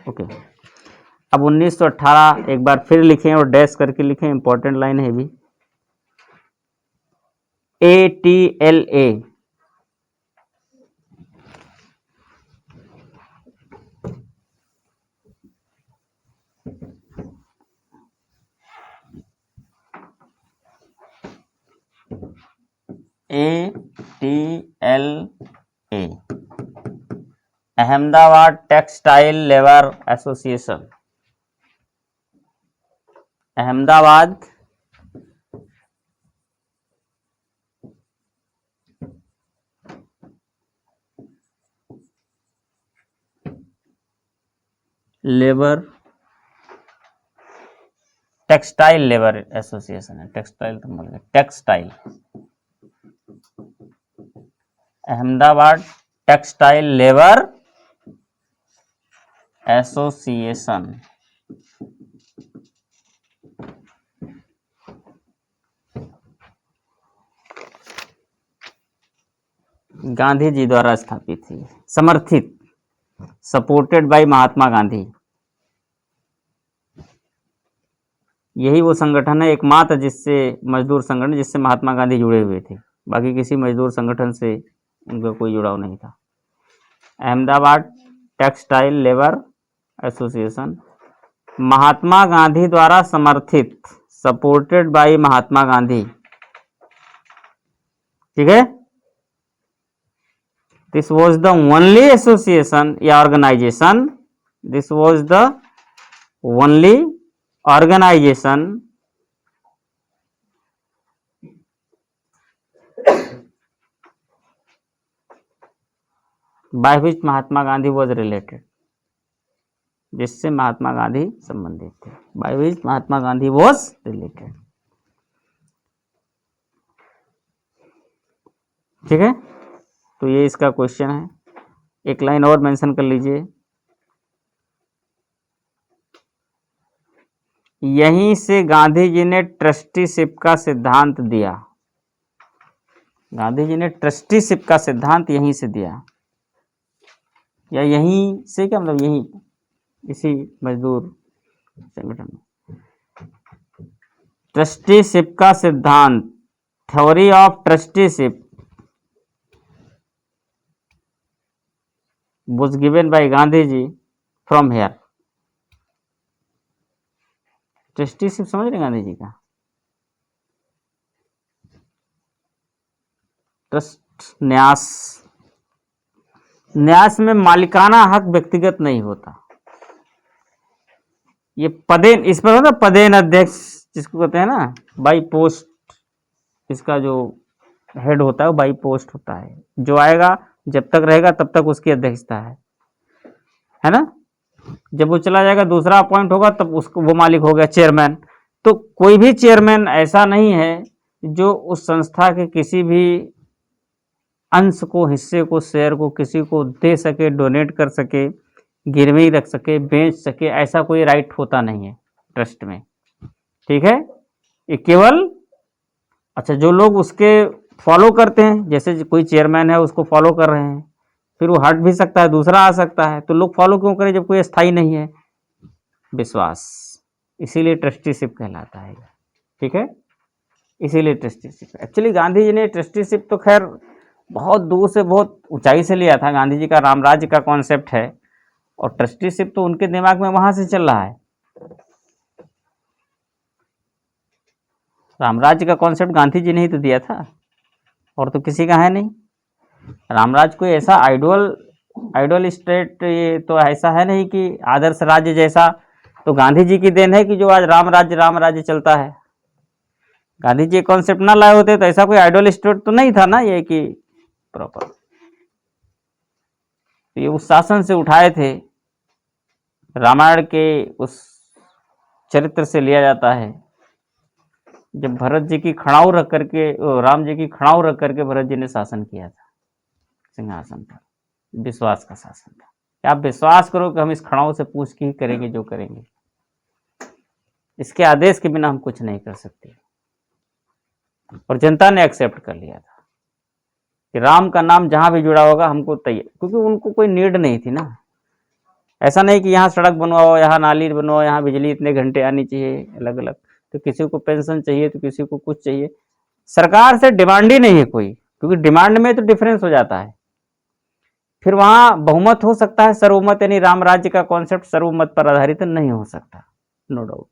Okay. अब 1918 एक बार फिर लिखें और डैश करके लिखें, इंपॉर्टेंट लाइन है भी। ATLA, ATLA Ahmedabad Textile Labour Association, Ahmedabad Labour Textile Labour Association है, टेक्सटाइल तो बोल गए, textile Ahmedabad Textile Labour Association. Gandhi ji द्वारा स्थापित थी, समर्थित, सपोर्टेड बाय महात्मा गांधी। यही वो संगठन है एकमात्र जिससे मजदूर संगठन जिससे महात्मा गांधी जुड़े हुए थे, बाकी किसी मजदूर संगठन से उनका कोई जुड़ाव नहीं था। Ahmedabad Textile Labour Association Mahatma Gandhi द्वारा समर्थित, सपोर्टेड बाय महात्मा गांधी। ठीक है, this was the only association या organisation, this was the only organisation by which Mahatma Gandhi was related, जिससे महात्मा गांधी संबंधित थे, by which Mahatma Gandhi was related। ठीक है, तो ये इसका क्वेश्चन है। एक लाइन और मेंशन कर लीजिए, यहीं से गांधी जी ने ट्रस्टीशिप का सिद्धांत दिया। गांधी जी ने ट्रस्टीशिप का सिद्धांत यहीं से दिया, या यहीं से क्या मतलब, यहीं इसी मजदूर संगठन में। ट्रस्टीशिप का सिद्धांत, theory of trusteeship was given by Gandhi ji from here. Trusteeship समझ रहे गांधी जी का, ट्रस्ट न्यास, न्यास में मालिकाना हक व्यक्तिगत नहीं होता। ये पदेन, इस पर होता पदेन अध्यक्ष जिसको कहते हैं ना, बाई पोस्ट, इसका जो हेड होता है वो बाई पोस्ट होता है, जो आएगा जब तक रहेगा तब तक उसकी अध्यक्षता है ना। जब वो चला जाएगा दूसरा अपॉइंट होगा तब उसको वो मालिक हो गया चेयरमैन। तो कोई भी चेयरमैन ऐसा नहीं है जो उस संस्था के किसी भी अंश को, हिस्से को, शेयर को किसी को दे सके, डोनेट कर सके, गिरवी रख सके, बेच सके, ऐसा कोई राइट होता नहीं है ट्रस्ट में। ठीक है, ये केवल अच्छा जो लोग उसके फॉलो करते हैं, जैसे कोई चेयरमैन है उसको फॉलो कर रहे हैं, फिर वो हट भी सकता है, दूसरा आ सकता है, तो लोग फॉलो क्यों करें जब कोई स्थायी नहीं है? विश्वास, इसीलिए ट्रस्टीशिप कहलाता है। ठीक है, इसीलिए ट्रस्टीशिप। एक्चुअली गांधी जी ने ट्रस्टीशिप तो खैर बहुत दूर से, बहुत ऊंचाई से लिया था। गांधी जी का रामराज्य का कॉन्सेप्ट है, और ट्रस्टीशिप तो उनके दिमाग में वहां से चल रहा है। रामराज्य का कॉन्सेप्ट गांधी जी ने ही तो दिया था, और तो किसी का है नहीं। रामराज कोई ऐसा आइडियल स्टेट, ये तो ऐसा है नहीं कि आदर्श राज्य जैसा, तो गांधी जी की देन है कि जो आज राम राज्य चलता है। गांधी जी कॉन्सेप्ट ना लाए होते तो ऐसा कोई आइडियल स्टेट तो नहीं था ना ये कि प्रॉपर। तो ये उस शासन से उठाए थे, रामायण के उस चरित्र से लिया जाता है, जब भरत जी की खड़ाऊ रख करके, राम जी की खड़ाऊ रख करके भरत जी ने शासन किया था सिंहासन पर। विश्वास का शासन था कि आप विश्वास करो कि हम इस खड़ाऊ से पूछ के ही करेंगे जो करेंगे, इसके आदेश के बिना हम कुछ नहीं कर सकते। और जनता ने एक्सेप्ट कर लिया था कि राम का नाम जहां भी जुड़ा होगा हमको तैयार, क्योंकि उनको कोई नीड नहीं थी ना। ऐसा नहीं कि यहाँ सड़क बनवाओ, यहाँ नाली बनवाओ, यहाँ बिजली इतने घंटे आनी चाहिए अलग अलग, तो किसी को पेंशन चाहिए तो किसी को कुछ चाहिए। सरकार से डिमांड ही नहीं है कोई, क्योंकि डिमांड में तो डिफरेंस हो जाता है। फिर वहां बहुमत हो सकता है, सर्वमत, यानी राम राज्य का कॉन्सेप्ट सर्वमत पर आधारित नहीं हो सकता, नो डाउट।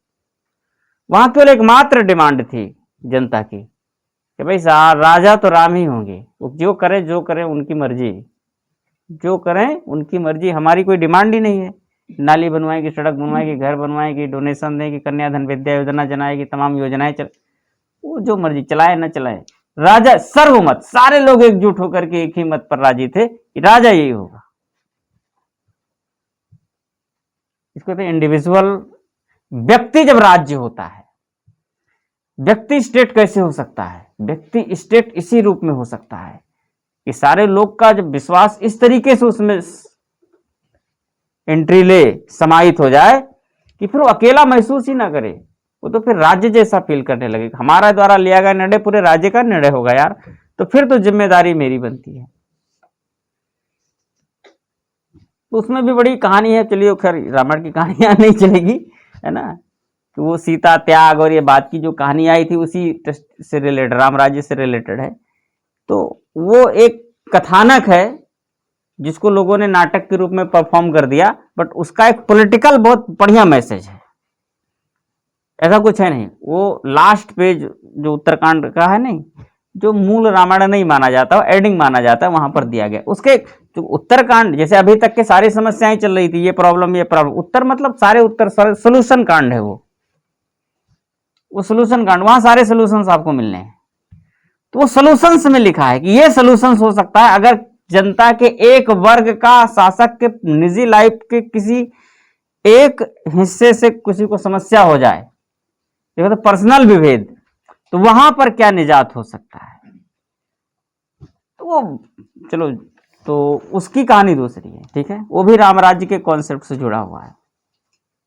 वहां केवल एकमात्र डिमांड थी जनता की कि भाई राजा तो राम ही होंगे, जो करें उनकी मर्जी, जो करें उनकी मर्जी, हमारी कोई डिमांड ही नहीं है। नाली बनवाएगी, सड़क बनवाएगी, घर बनवाएगी, डोनेशन देगी, कन्याधन विद्या योजना चलाएगी, तमाम योजनाएं वो जो मर्जी चलाए न चलाए, राजा सर्वमत, सारे लोग एकजुट होकर के एक ही मत पर राजी थे कि राजा यही होगा। इसको कहते हैं इंडिविजुअल। व्यक्ति जब राज्य होता है, व्यक्ति स्टेट कैसे हो सकता है? व्यक्ति स्टेट इसी रूप में हो सकता है कि सारे लोग का जब विश्वास इस तरीके से उसमें एंट्री ले, समाहित हो जाए कि फिर वो अकेला महसूस ही ना करे, वो तो फिर राज्य जैसा फील करने लगे। हमारा द्वारा लिया गया निर्णय पूरे राज्य का निर्णय होगा यार, तो फिर तो जिम्मेदारी मेरी बनती है। तो उसमें भी बड़ी कहानी है, चलिए खैर रामायण की कहानियां नहीं चलेगी, है ना, कि वो सीता त्याग और ये बात की जो कहानी आई थी उसी से रिलेटेड, राम राज्य से रिलेटेड है। तो वो एक कथानक है जिसको लोगों ने नाटक के रूप में परफॉर्म कर दिया, बट उसका एक पॉलिटिकल बहुत बढ़िया मैसेज है। ऐसा कुछ है नहीं, वो लास्ट पेज जो उत्तरकांड का है नहीं, जो मूल रामायण नहीं माना जाता, एडिंग माना जाता है, वहां पर दिया गया। उसके जो उत्तरकांड, जैसे अभी तक के सारी समस्याएं चल रही थी, ये प्रॉब्लम, उत्तर मतलब सारे उत्तर, सोल्यूशन कांड है वो सोल्यूशन कांड, वहां सारे सोल्यूशन आपको मिलने हैं। तो वो सोल्यूशंस में लिखा है कि ये सोल्यूशंस हो सकता है अगर जनता के एक वर्ग का शासक के निजी लाइफ के किसी एक हिस्से से किसी को समस्या हो जाए, तो पर्सनल विभेद, तो वहां पर क्या निजात हो सकता है। तो वो चलो, तो उसकी कहानी दूसरी है, ठीक है। वो भी राम राज्य के कॉन्सेप्ट से जुड़ा हुआ है।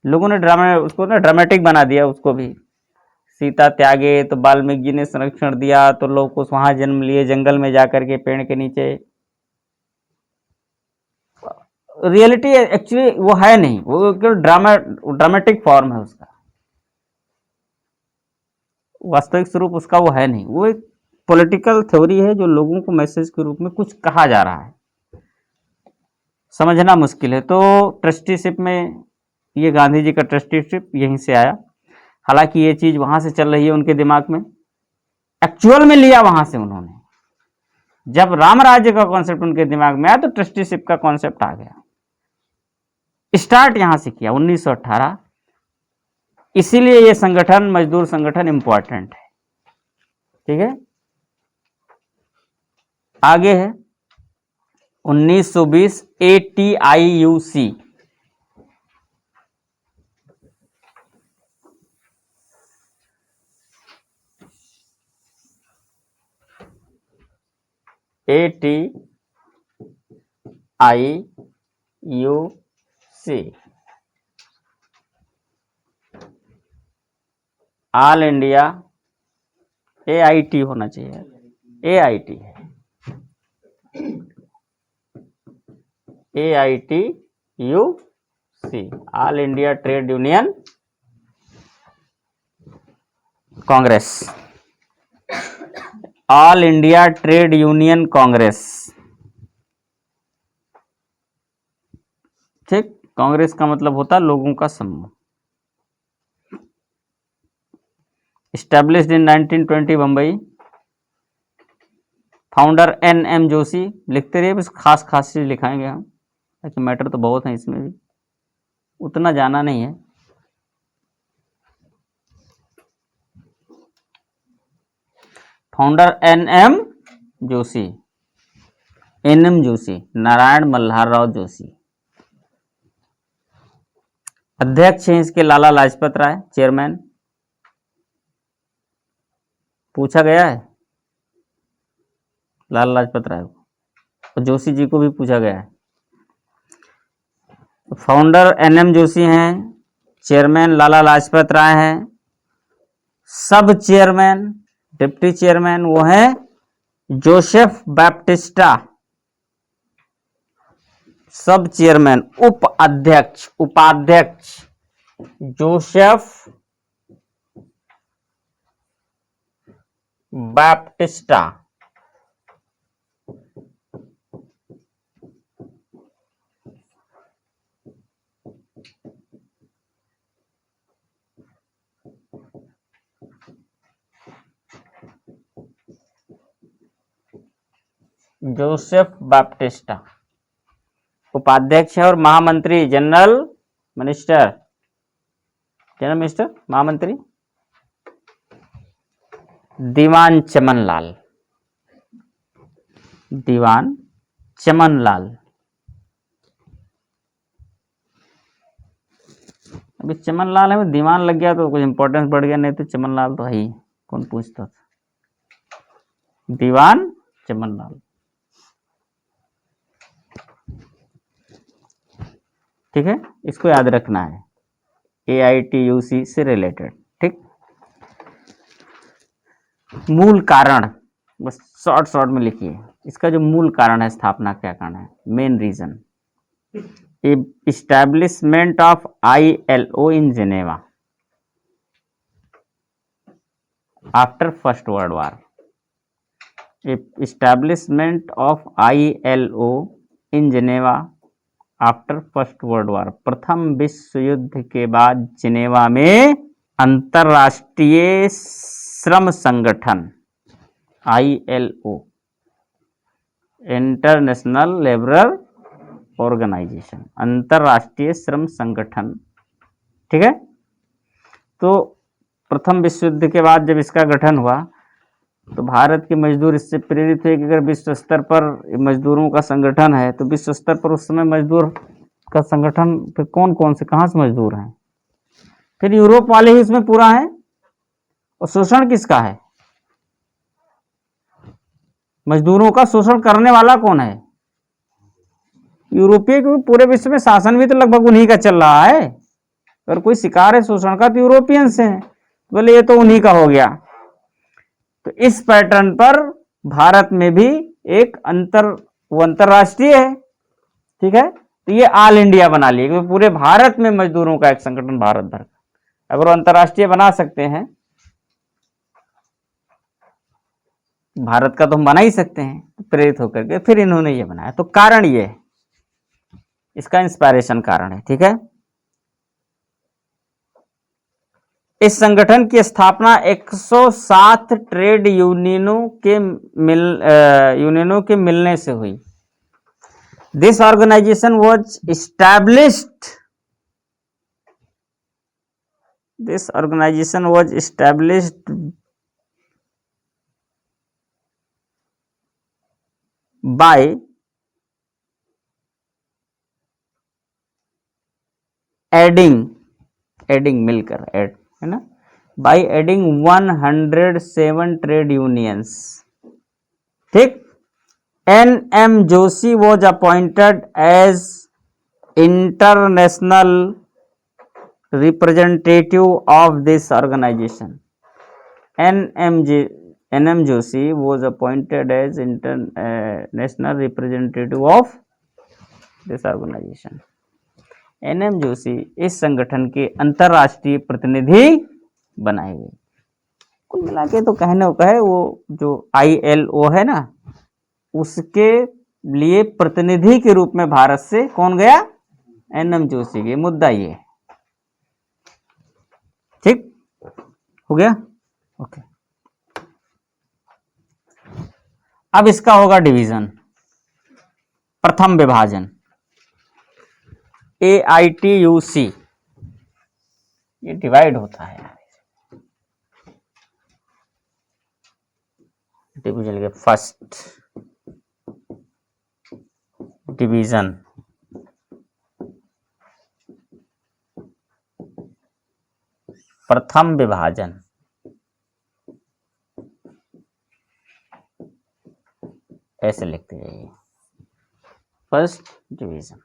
लोगों ने उसको ना ड्रामेटिक बना दिया उसको भी। सीता त्यागे तो वाल्मीकि जी ने संरक्षण दिया, तो लोग उस वहां जन्म लिए जंगल में जाकर के पेड़ के नीचे। रियलिटी एक्चुअली वो है नहीं, वो ड्रामेटिक फॉर्म है उसका, वास्तविक स्वरूप उसका वो है नहीं। वो एक पॉलिटिकल थ्योरी है जो लोगों को मैसेज के रूप में कुछ कहा जा रहा है, समझना मुश्किल है। तो ट्रस्टीशिप में ये गांधी जी का ट्रस्टीशिप यहीं से आया। हालांकि ये चीज वहां से चल रही है उनके दिमाग में, एक्चुअल में लिया वहां से उन्होंने। जब राम राज्य का कॉन्सेप्ट उनके दिमाग में आया तो ट्रस्टीशिप का कॉन्सेप्ट आ गया। स्टार्ट यहां से किया 1918। इसीलिए ये संगठन, मजदूर संगठन इंपॉर्टेंट है, ठीक है। आगे है 1920 ATIUC। ATIUC all India, AIT होना चाहिए, AIT है, AITUC all India trade union Congress, all India trade union Congress, ठीक। कांग्रेस का मतलब होता है लोगों का समूह। Established in 1920 Bombay. Founder NM Joshi. लिखते रहिए, बस खास खास चीज लिखाएंगे हम, ताकि मैटर तो बहुत है इसमें भी, उतना जाना नहीं है। Founder NM Joshi, NM Joshi, Narayan Malhar Rao Joshi. अध्यक्ष हैं इसके लाला लाजपत राय, चेयरमैन। पूछा गया है लाला लाजपत राय को, और जोशी जी को भी पूछा गया है। फाउंडर NM जोशी हैं, चेयरमैन लाला लाजपत राय हैं, सब चेयरमैन, डिप्टी चेयरमैन वो हैं जोसेफ बैप्टिस्टा, सब चेयरमैन। उपाध्यक्ष जोसेफ बैप्टिस्टा। जोसेफ बैप्टिस्टा उपाध्यक्ष है, और महामंत्री जनरल मिनिस्टर, महामंत्री दीवान चमनलाल। दीवान चमनलाल। अभी चमनलाल है, दीवान लग गया तो कुछ इंपॉर्टेंस बढ़ गया, नहीं तो चमनलाल तो है ही, कौन पूछता था। दीवान चमनलाल, ठीक है, इसको याद रखना है, AITUC से रिलेटेड, ठीक। मूल कारण बस शॉर्ट में लिखिए, इसका जो मूल कारण है स्थापना क्या कारण है, main reason, establishment of ILO in Geneva after first world war. Establishment of ILO in Geneva after first world war. प्रथम विश्व युद्ध के बाद जिनेवा में अंतरराष्ट्रीय श्रम संगठन ILO, इंटरनेशनल लेबर ऑर्गेनाइजेशन, अंतरराष्ट्रीय श्रम संगठन, ठीक है। तो प्रथम विश्व युद्ध के बाद जब इसका गठन हुआ तो भारत के मजदूर इससे प्रेरित हुए कि अगर विश्व स्तर पर मजदूरों का संगठन है तो विश्व स्तर पर उस समय मजदूर का संगठन फिर कौन कौन से कहां से मजदूर हैं, फिर यूरोप वाले ही इसमें पूरा है, और शोषण किसका है, मजदूरों का शोषण करने वाला कौन है? यूरोपीय, क्योंकि पूरे विश्व में शासन भी तो लगभग उन्हीं का चल रहा है। अगर कोई शिकार है शोषण का तो यूरोपियन से है, बोले ये तो उन्हीं का हो गया। तो इस पैटर्न पर भारत में भी एक वो अंतरराष्ट्रीय है, ठीक है। तो ये ऑल इंडिया बना लिया, क्योंकि पूरे भारत में मजदूरों का एक संगठन भारत भर का, अगर वो अंतरराष्ट्रीय बना सकते हैं, भारत का तो हम बना ही सकते हैं, तो प्रेरित होकर के फिर इन्होंने ये बनाया। तो कारण ये है, इसका इंस्पायरेशन कारण है, ठीक है। इस संगठन की स्थापना 107 ट्रेड यूनियनों के मिलने से हुई। This organisation was established by adding मिलकर, एड है ना, बाई एडिंग 107 ट्रेड यूनियंस, ठीक। N M. Joshi was appointed as international representative of this organisation. N M. Joshi was appointed as international representative of this organisation. N M. Joshi इस संगठन के अंतरराष्ट्रीय प्रतिनिधि बनाए गए। कुल मिला के तो कहने को कहे, वो जो ILO है ना, उसके लिए प्रतिनिधि के रूप में भारत से कौन गया? एन.एम. जोशी के। मुद्दा ये, ठीक हो गया, ओके। अब इसका होगा डिवीजन, प्रथम विभाजन। AITUC ये डिवाइड होता है, डिवीजन के फर्स्ट डिवीजन, प्रथम विभाजन। ऐसे लिखते जाइए, फर्स्ट डिवीजन।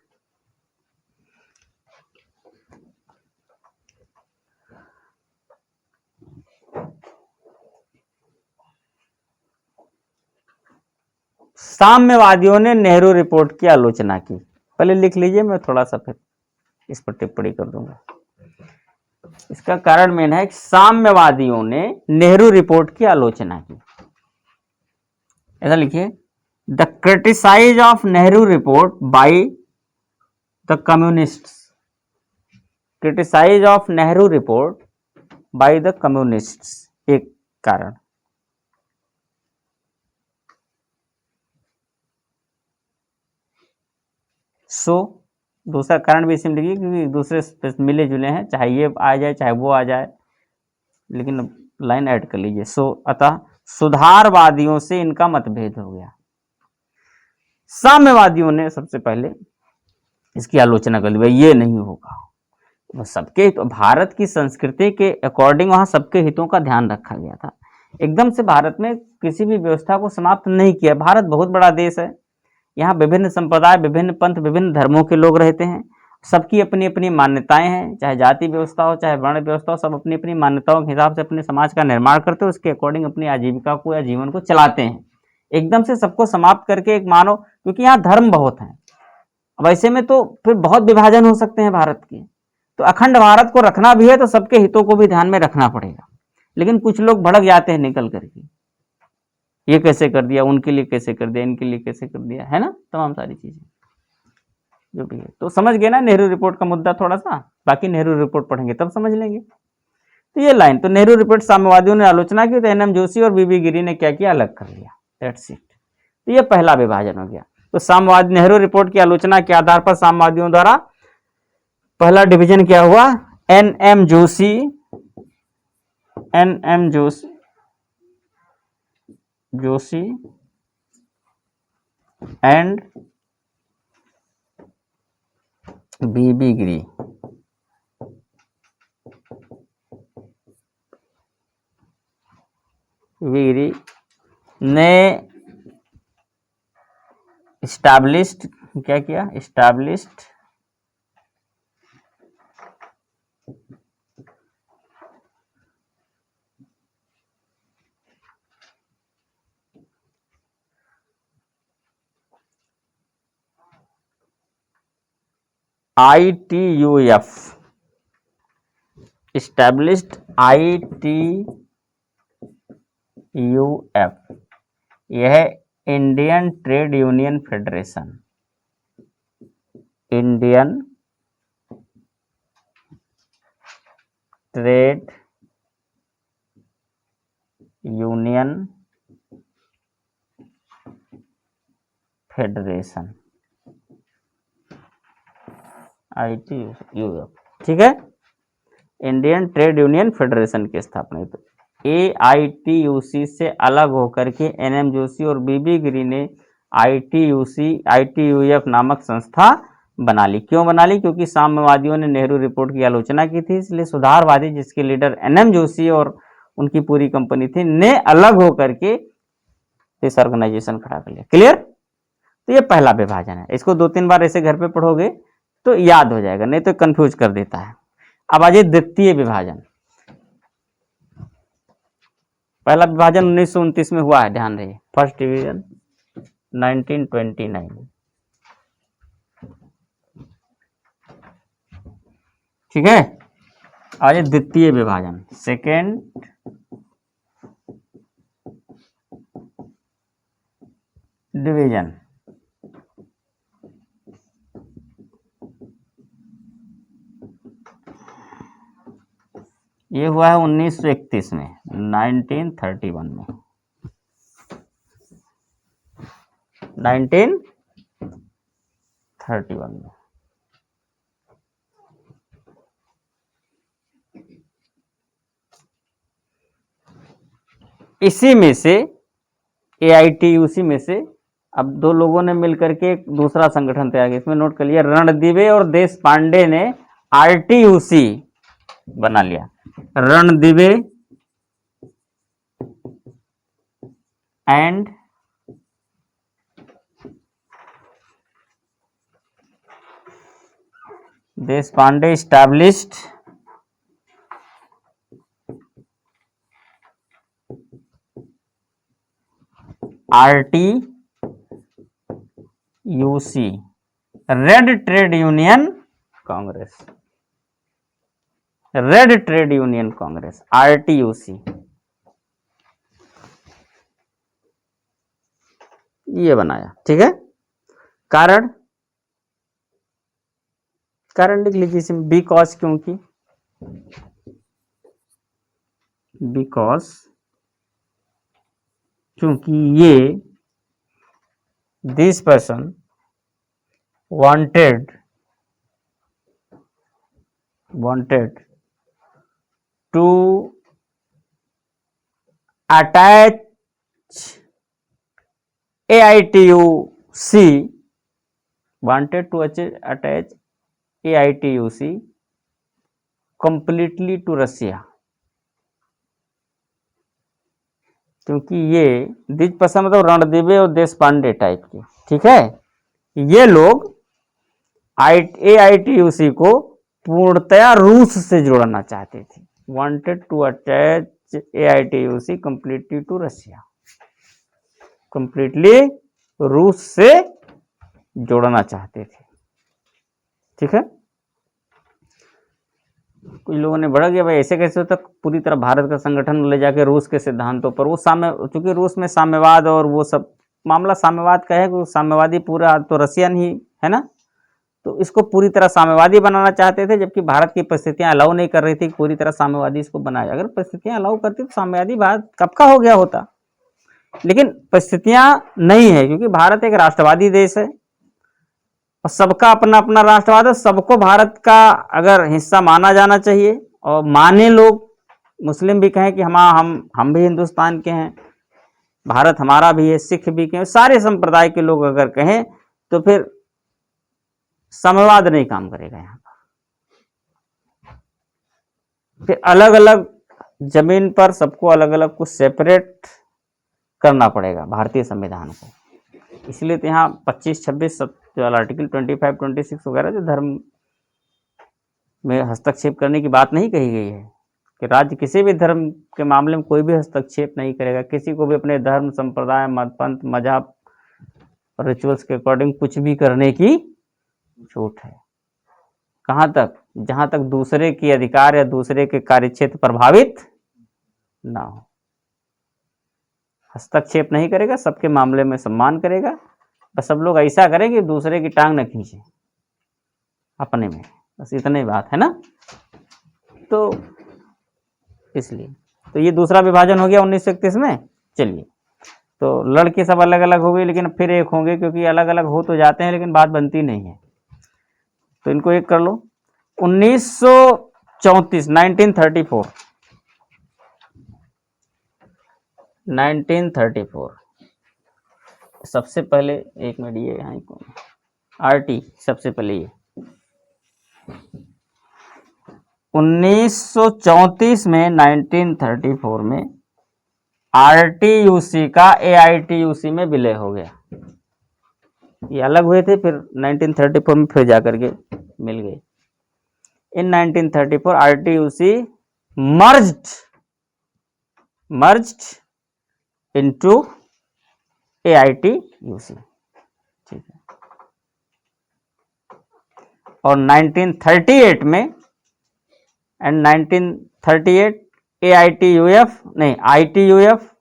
साम्यवादियों ने नेहरू रिपोर्ट की आलोचना की। पहले लिख लीजिए, मैं थोड़ा सा फिर इस पर टिप्पणी कर दूंगा। इसका कारण मेन है कि साम्यवादियों ने नेहरू रिपोर्ट की आलोचना की। ऐसा लिखिए, the criticise of Nehru report by the communists. Criticise of Nehru report by the communists, एक कारण। दूसरा कारण भी इसमें लिखिए, क्योंकि दूसरे मिले जुले हैं, चाहे ये आ जाए चाहे वो आ जाए, लेकिन लाइन ऐड कर लीजिए। अतः सुधारवादियों से इनका मतभेद हो गया। साम्यवादियों ने सबसे पहले इसकी आलोचना कर ली, भाई ये नहीं होगा। सबके तो भारत की संस्कृति के अकॉर्डिंग वहां सबके हितों का ध्यान रखा गया था। एकदम से भारत में किसी भी व्यवस्था को समाप्त नहीं किया। भारत बहुत बड़ा देश है, यहाँ विभिन्न संप्रदाय, विभिन्न पंथ, विभिन्न धर्मों के लोग रहते हैं। सबकी अपनी अपनी मान्यताएं हैं, चाहे जाति व्यवस्था हो चाहे वर्ण व्यवस्था हो, सब अपनी अपनी मान्यताओं के हिसाब से अपने समाज का निर्माण करते हैं, उसके अकॉर्डिंग अपनी आजीविका को या जीवन को चलाते हैं। एकदम से सबको समाप्त करके एक मानो, क्योंकि यहाँ धर्म बहुत है, वैसे में तो फिर बहुत विभाजन हो सकते हैं भारत के। तो अखंड भारत को रखना भी है तो सबके हितों को भी ध्यान में रखना पड़ेगा। लेकिन कुछ लोग भड़क जाते हैं निकल करके, ये कैसे कर दिया, उनके लिए कैसे कर दिया, इनके लिए कैसे कर दिया, है ना, तमाम सारी चीजें जो भी है। तो समझ गए ना नेहरू रिपोर्ट का मुद्दा थोड़ा सा, बाकी नेहरू रिपोर्ट पढ़ेंगे तब समझ लेंगे। तो ये लाइन, तो नेहरू रिपोर्ट साम्यवादियों ने आलोचना की, तो एन.एम. जोशी और बीबी गिरी ने क्या किया, अलग कर लिया, दैट्स इट। तो ये पहला विभाजन हो गया। तो साम्यवादी नेहरू रिपोर्ट की आलोचना के आधार पर साम्यवादियों द्वारा पहला डिवीजन क्या हुआ, एन.एम. जोशी एंड बीबी गिरी ने इस्टैब्लिश्ड, क्या किया, इस्टैब्लिश्ड ITUF, इस्टैब्लिश्ड ITUF, यह Indian trade union federation, Indian trade union federation, ITUF, ठीक है, इंडियन ट्रेड यूनियन फेडरेशन की स्थापना। तो AITUC से अलग होकर के NM जोशी और BB गिरी ने ITUF नामक संस्था बना ली। क्यों बना ली? क्योंकि साम्यवादियों ने नेहरू रिपोर्ट की आलोचना की थी, इसलिए सुधारवादी, जिसके लीडर NM जोशी और उनकी पूरी कंपनी थी, ने अलग होकर के इस ऑर्गेनाइजेशन खड़ा कर लिया। क्लियर? तो ये पहला विभाजन है। इसको 2-3 बार ऐसे घर पे पढ़ोगे तो याद हो जाएगा, नहीं तो कंफ्यूज कर देता है। अब आ जाइए द्वितीय विभाजन। पहला विभाजन 1929 में हुआ है, ध्यान रहिए, फर्स्ट डिवीजन 1929, ठीक है। आज द्वितीय विभाजन, सेकेंड डिवीजन, ये हुआ है 1931 में, 1931 में, 1931 में। इसी में से AITUC में से अब दो लोगों ने मिलकर के एक दूसरा संगठन तैयार किया। इसमें नोट कर लिया, रणदिवे और देश पांडे ने RTUC बना लिया। Ranadive and Deshpande established RTUC, red trade union congress, red trade union congress, RTUC, ये बनाया, ठीक है। कारण लिख लीजिए इसमें, बिकॉज, क्योंकि, बिकॉज क्योंकि ये this person wanted to attach AITUC, wanted to attach AITUC completely to Russia, क्योंकि ये द्विज पसंद मतलब रणदिवे और देश पांडे टाइप के, ठीक है, ये लोग AITUC को पूर्णतया रूस से जोड़ना चाहते थे। Wanted to attach AITUC completely to Russia, completely रूस से जोड़ना चाहते थे, ठीक है। कुछ लोगों ने बढ़ा गया, भाई ऐसे कैसे होता, पूरी तरह भारत का संगठन ले जाके रूस के सिद्धांतों पर, वो चूंकि रूस में साम्यवाद और वो सब मामला साम्यवाद का है, कि साम्यवादी पूरा तो रशियन ही है ना, तो इसको पूरी तरह साम्यवादी बनाना चाहते थे, जबकि भारत की परिस्थितियां अलाउ नहीं कर रही थी पूरी तरह साम्यवादी इसको बनाया। अगर परिस्थितियां अलाउ करती तो साम्यवादी भारत कब का हो गया होता, लेकिन परिस्थितियां नहीं है, क्योंकि भारत एक राष्ट्रवादी देश है और सबका अपना अपना राष्ट्रवाद है। सबको भारत का अगर हिस्सा माना जाना चाहिए, और माने लोग, मुस्लिम भी कहें कि हम भी हिंदुस्तान के हैं, भारत हमारा भी है, सिख भी कहें, सारे संप्रदाय के लोग अगर कहें, तो फिर साम्यवाद नहीं काम करेगा यहाँ पर। फिर अलग अलग जमीन पर सबको अलग अलग कुछ सेपरेट करना पड़ेगा भारतीय संविधान को, इसलिए तो यहाँ 25, 26 जो आर्टिकल 25, 26 वगैरह जो धर्म में हस्तक्षेप करने की बात नहीं कही गई है कि राज्य किसी भी धर्म के मामले में कोई भी हस्तक्षेप नहीं करेगा, किसी को भी अपने धर्म, संप्रदाय, मत, पंथ, मजहब और रिचुअल्स के अकॉर्डिंग कुछ भी करने की छूट है। कहाँ तक? जहाँ तक दूसरे के अधिकार या दूसरे के कार्यक्षेत्र प्रभावित ना हो। हस्तक्षेप नहीं करेगा, सबके मामले में सम्मान करेगा, बस सब लोग ऐसा करें कि दूसरे की टांग न खींचे अपने में, बस इतनी बात है ना। तो इसलिए तो ये दूसरा विभाजन हो गया 1931 में। चलिए, तो लड़के सब अलग अलग हो गए, लेकिन फिर एक होंगे, क्योंकि अलग अलग हो तो जाते हैं लेकिन बात बनती नहीं है, तो इनको एक कर लो। 1934 1934 सबसे पहले, एक मिनट, ये यहाँ आरटी सबसे पहले, ये 1934 में 1934 में आरटीयूसी का एआईटीयूसी में विलय हो गया। ये अलग हुए थे, फिर 1934 में फिर जाकर के मिल गए। इन 1934 आरटीयूसी मर्ज्ड इनटू एआईटीयूसी, ठीक है। और 1938 में एंड 1938 एआईटीयूएफ नहीं आईटीयूएफ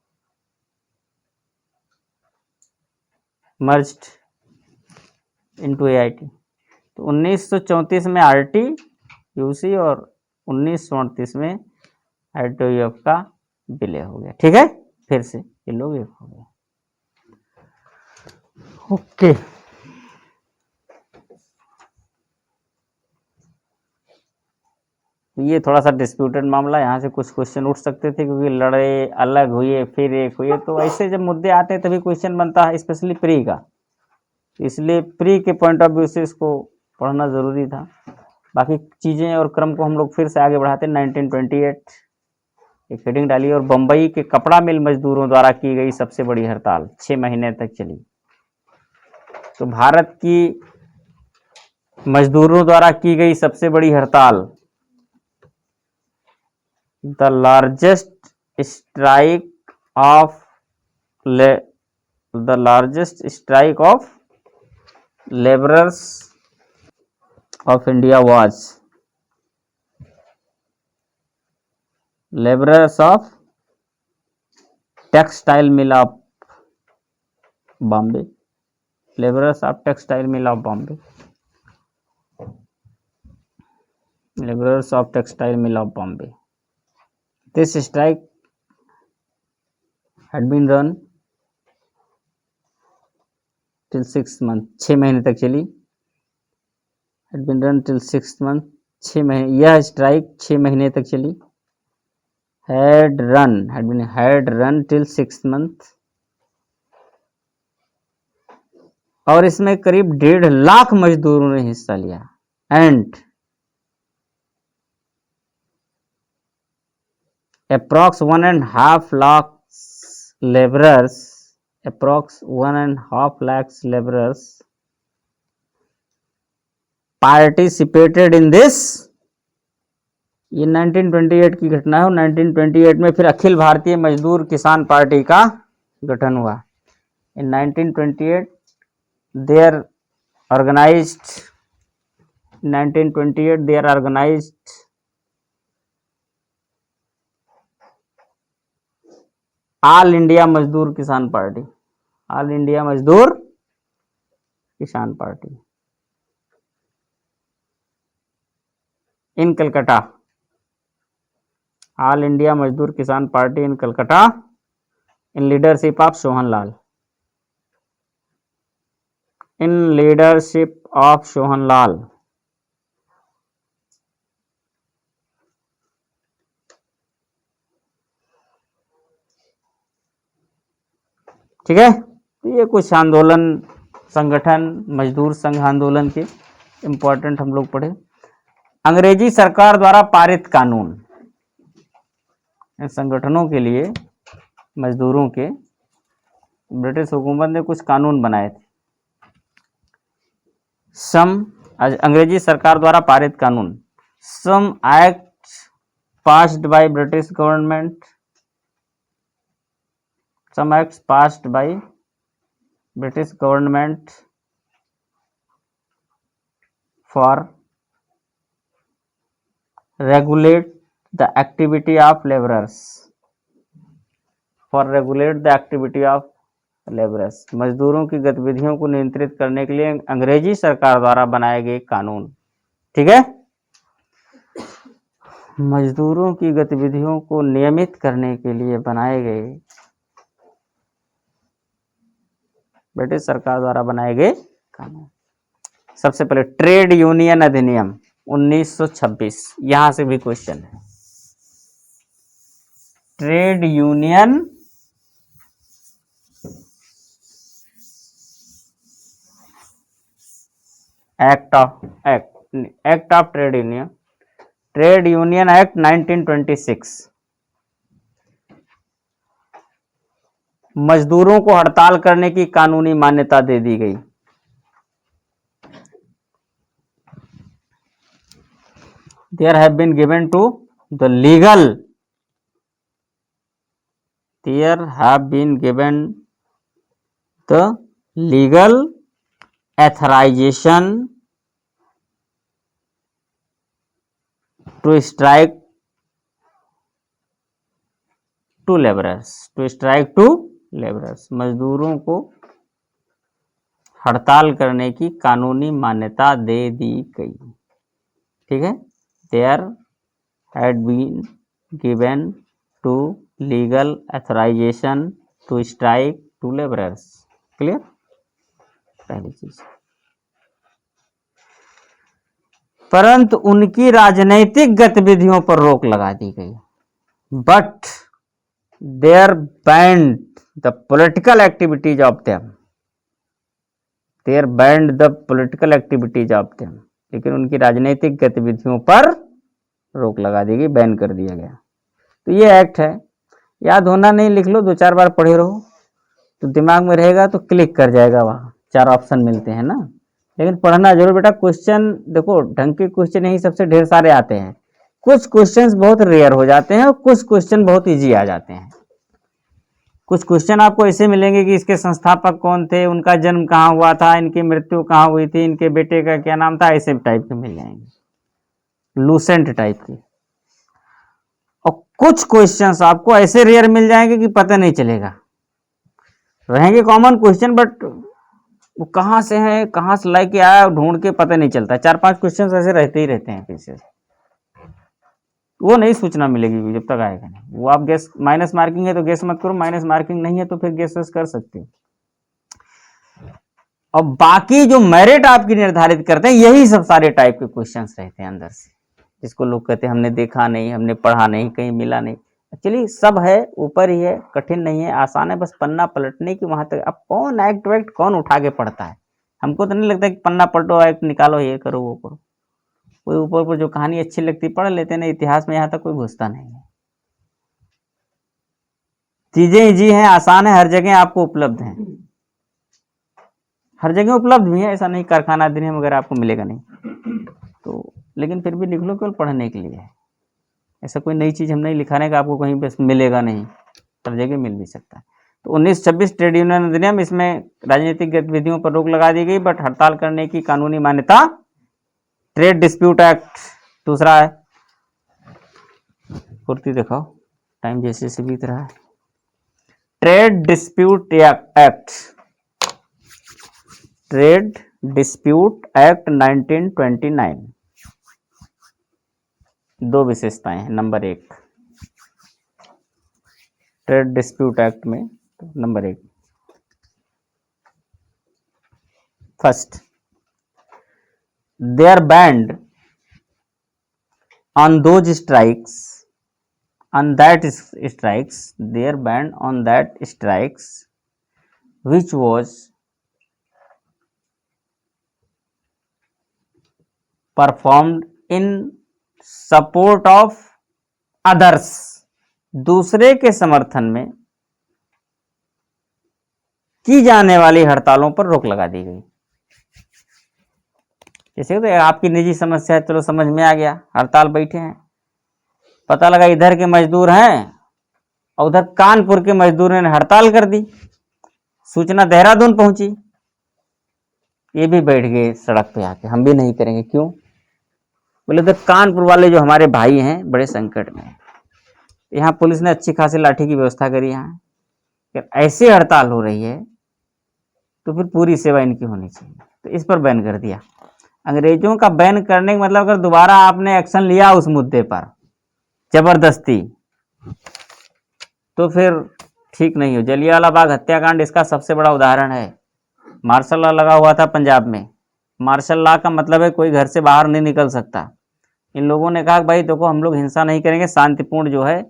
मर्ज्ड इनटू एआईटी। तो 1934 में आरटीयूसी और 1938 में आईटीयूएफ का विलय हो गया, ठीक है। फिर से ये लोग एक हो गए, ओके। ये थोड़ा सा डिस्प्यूटेड मामला, यहाँ से कुछ क्वेश्चन उठ सकते थे, क्योंकि लड़े, अलग हुए, फिर एक हुए, तो ऐसे जब मुद्दे आते हैं तभी क्वेश्चन बनता है, स्पेशली प्री का। इसलिए प्री के पॉइंट ऑफ व्यू से इसको पढ़ना जरूरी था। बाकी चीज़ें और क्रम को हम लोग फिर से आगे बढ़ाते हैं। 1928 एक हेडिंग डाली, और बम्बई के कपड़ा मिल मजदूरों द्वारा की गई सबसे बड़ी हड़ताल 6 महीने तक चली। तो भारत की मजदूरों द्वारा की गई सबसे बड़ी हड़ताल, the largest strike off labourers of India was labourers of textile mill of Bombay, laborers of textile mill of Bombay, laborers of textile mill of Bombay. This strike had been run till 6 months, 6 महीने तक चली। had been run till 6 months, 6 महीने, यह strike 6 महीने तक चली। had run till 6 months, और इसमें करीब 1.5 लाख मजदूरों ने हिस्सा लिया। And approx 1.5 lakh laborers participated in this. ये 1928 की घटना है, और 1928 में फिर अखिल भारतीय मजदूर किसान पार्टी का गठन हुआ। In 1928 they are organized All India Mazdoor Kisan Party, All India Mazdoor Kisan Party in Calcutta, All India Mazdoor Kisan Party in Calcutta in leadership of Sohan Lal. ठीक है। तो ये कुछ आंदोलन, संगठन, मजदूर संघ आंदोलन के इंपॉर्टेंट हम लोग पढ़े। अंग्रेजी सरकार द्वारा पारित कानून, इन संगठनों के लिए, मजदूरों के, ब्रिटिश हुकूमत ने कुछ कानून बनाए थे। सम अंग्रेजी सरकार द्वारा पारित कानून, some act passed by British government, some acts passed by British government for regulate the activity of labourers, for regulate the activity of labourers, मजदूरों की गतिविधियों को नियंत्रित करने के लिए अंग्रेजी सरकार द्वारा बनाए गए कानून। ठीक है, मजदूरों की गतिविधियों को नियमित करने के लिए बनाए गए, ब्रिटिश सरकार द्वारा बनाए गए कानून। सबसे पहले ट्रेड यूनियन अधिनियम 1926, यहां से भी क्वेश्चन है। Trade union act of trade union act 1926, मजदूरों को हड़ताल करने की कानूनी मान्यता दे दी गई। There have been given to the legal, there have been given the legal authorization to strike to laborers, मजदूरों को हड़ताल करने की कानूनी मान्यता दे दी गई। ठीक है, there had been given to legal authorization to strike to laborers, clear. पहली चीज, परंतु उनकी राजनैतिक गतिविधियों पर रोक लगा दी गई। But there banned the political activities of them, there banned the political activities of them, लेकिन उनकी राजनीतिक गतिविधियों पर रोक लगा दी गई, बैन कर दिया गया। तो ये एक्ट है, याद होना नहीं, लिख लो, 2-4 बार पढ़े रहो तो दिमाग में रहेगा, तो क्लिक कर जाएगा, वहाँ 4 ऑप्शन मिलते हैं ना। लेकिन पढ़ना जरूर बेटा। क्वेश्चन देखो, ढंग के क्वेश्चन यही सबसे ढेर सारे आते हैं। कुछ क्वेश्चंस बहुत रेयर हो जाते हैं और कुछ क्वेश्चन बहुत इजी आ जाते हैं। कुछ क्वेश्चन आपको ऐसे मिलेंगे कि इसके संस्थापक कौन थे, उनका जन्म कहाँ हुआ था, इनकी मृत्यु कहाँ हुई थी, इनके बेटे का क्या नाम था, ऐसे टाइप के मिल जाएंगे, लूसेंट टाइप के। और कुछ क्वेश्चंस आपको ऐसे रेयर मिल जाएंगे कि पता नहीं चलेगा, रहेंगे कॉमन क्वेश्चन, बट वो कहाँ से है, कहाँ से लाके आया, ढूंढ के पता नहीं चलता। 4-5 क्वेश्चंस ऐसे रहते ही रहते हैं पीछे, वो नहीं सूचना मिलेगी जब तक आएगा नहीं। वो आप गेस, माइनस मार्किंग है तो गेस मत करो, माइनस मार्किंग नहीं है तो फिर गेस कर सकते हो। और बाकी जो मेरिट आपकी निर्धारित करते हैं, यही सब सारे टाइप के क्वेश्चंस रहते हैं अंदर से, जिसको लोग कहते हैं हमने देखा नहीं, हमने पढ़ा नहीं, कहीं मिला नहीं। एक्चुअली सब है, ऊपर ही है, कठिन नहीं है, आसान है, बस पन्ना पलटने की वहां तक। अब कौन एक्ट वैक्ट कौन उठा के पढ़ता है? हमको तो नहीं लगता कि पन्ना पलटो, एक्ट निकालो, ये करो वो करो। कोई ऊपर ऊपर जो कहानी अच्छी लगती पढ़ लेते हैं, इतिहास में यहाँ तक कोई घुसता नहीं है। चीजें इजी हैं, आसान है, हर जगह आपको उपलब्ध हैं, हर जगह उपलब्ध भी है, ऐसा नहीं कारखाना अधिनियम वगैरह आपको मिलेगा नहीं तो, लेकिन फिर भी लिख लो, केवल पढ़ने के लिए है। ऐसा कोई नई चीज हम नहीं लिखा रहे कि आपको कहीं पे मिलेगा नहीं, हर जगह मिल भी सकता है। तो 1926 ट्रेड यूनियन अधिनियम, इसमें राजनीतिक गतिविधियों पर रोक लगा दी गई, बट हड़ताल करने की कानूनी मान्यता। ट्रेड डिस्प्यूट एक्ट दूसरा है, पूर्ति दिखाओ, टाइम जैसे से बीत रहा है। Trade dispute act, trade dispute act 1929, 2 विशेषताएं हैं। नंबर 1, ट्रेड डिस्प्यूट एक्ट में number 1, first, they are banned on those strikes, on that strikes, they are banned on that strikes which was performed in support of others, दूसरे के समर्थन में की जाने वाली हड़तालों पर रोक लगा दी गई। जैसे तो आपकी निजी समस्या है, चलो समझ में आ गया, हड़ताल बैठे हैं, पता लगा इधर के मजदूर हैं और उधर कानपुर के मजदूरों ने हड़ताल कर दी, सूचना देहरादून पहुंची, ये भी बैठ गए सड़क पे आके, हम भी नहीं करेंगे। क्यों? बोले तो कानपुर वाले जो हमारे भाई हैं बड़े संकट में हैं, यहाँ पुलिस ने अच्छी खासी लाठी की व्यवस्था करी, यहाँ ऐसी हड़ताल हो रही है तो फिर पूरी सेवा इनकी होनी चाहिए, तो इस पर बैन कर दिया। अंग्रेजों का बैन करने का मतलब अगर दोबारा आपने एक्शन लिया उस मुद्दे पर जबरदस्ती, तो फिर ठीक नहीं हो। जलियांवाला बाग हत्याकांड इसका सबसे बड़ा उदाहरण है। मार्शल लॉ लगा हुआ था पंजाब में। मार्शल लॉ का मतलब है कोई घर से बाहर नहीं निकल सकता। इन लोगों ने कहा भाई देखो हम लोग हिंसा नहीं करेंगे, शांतिपूर्ण जो है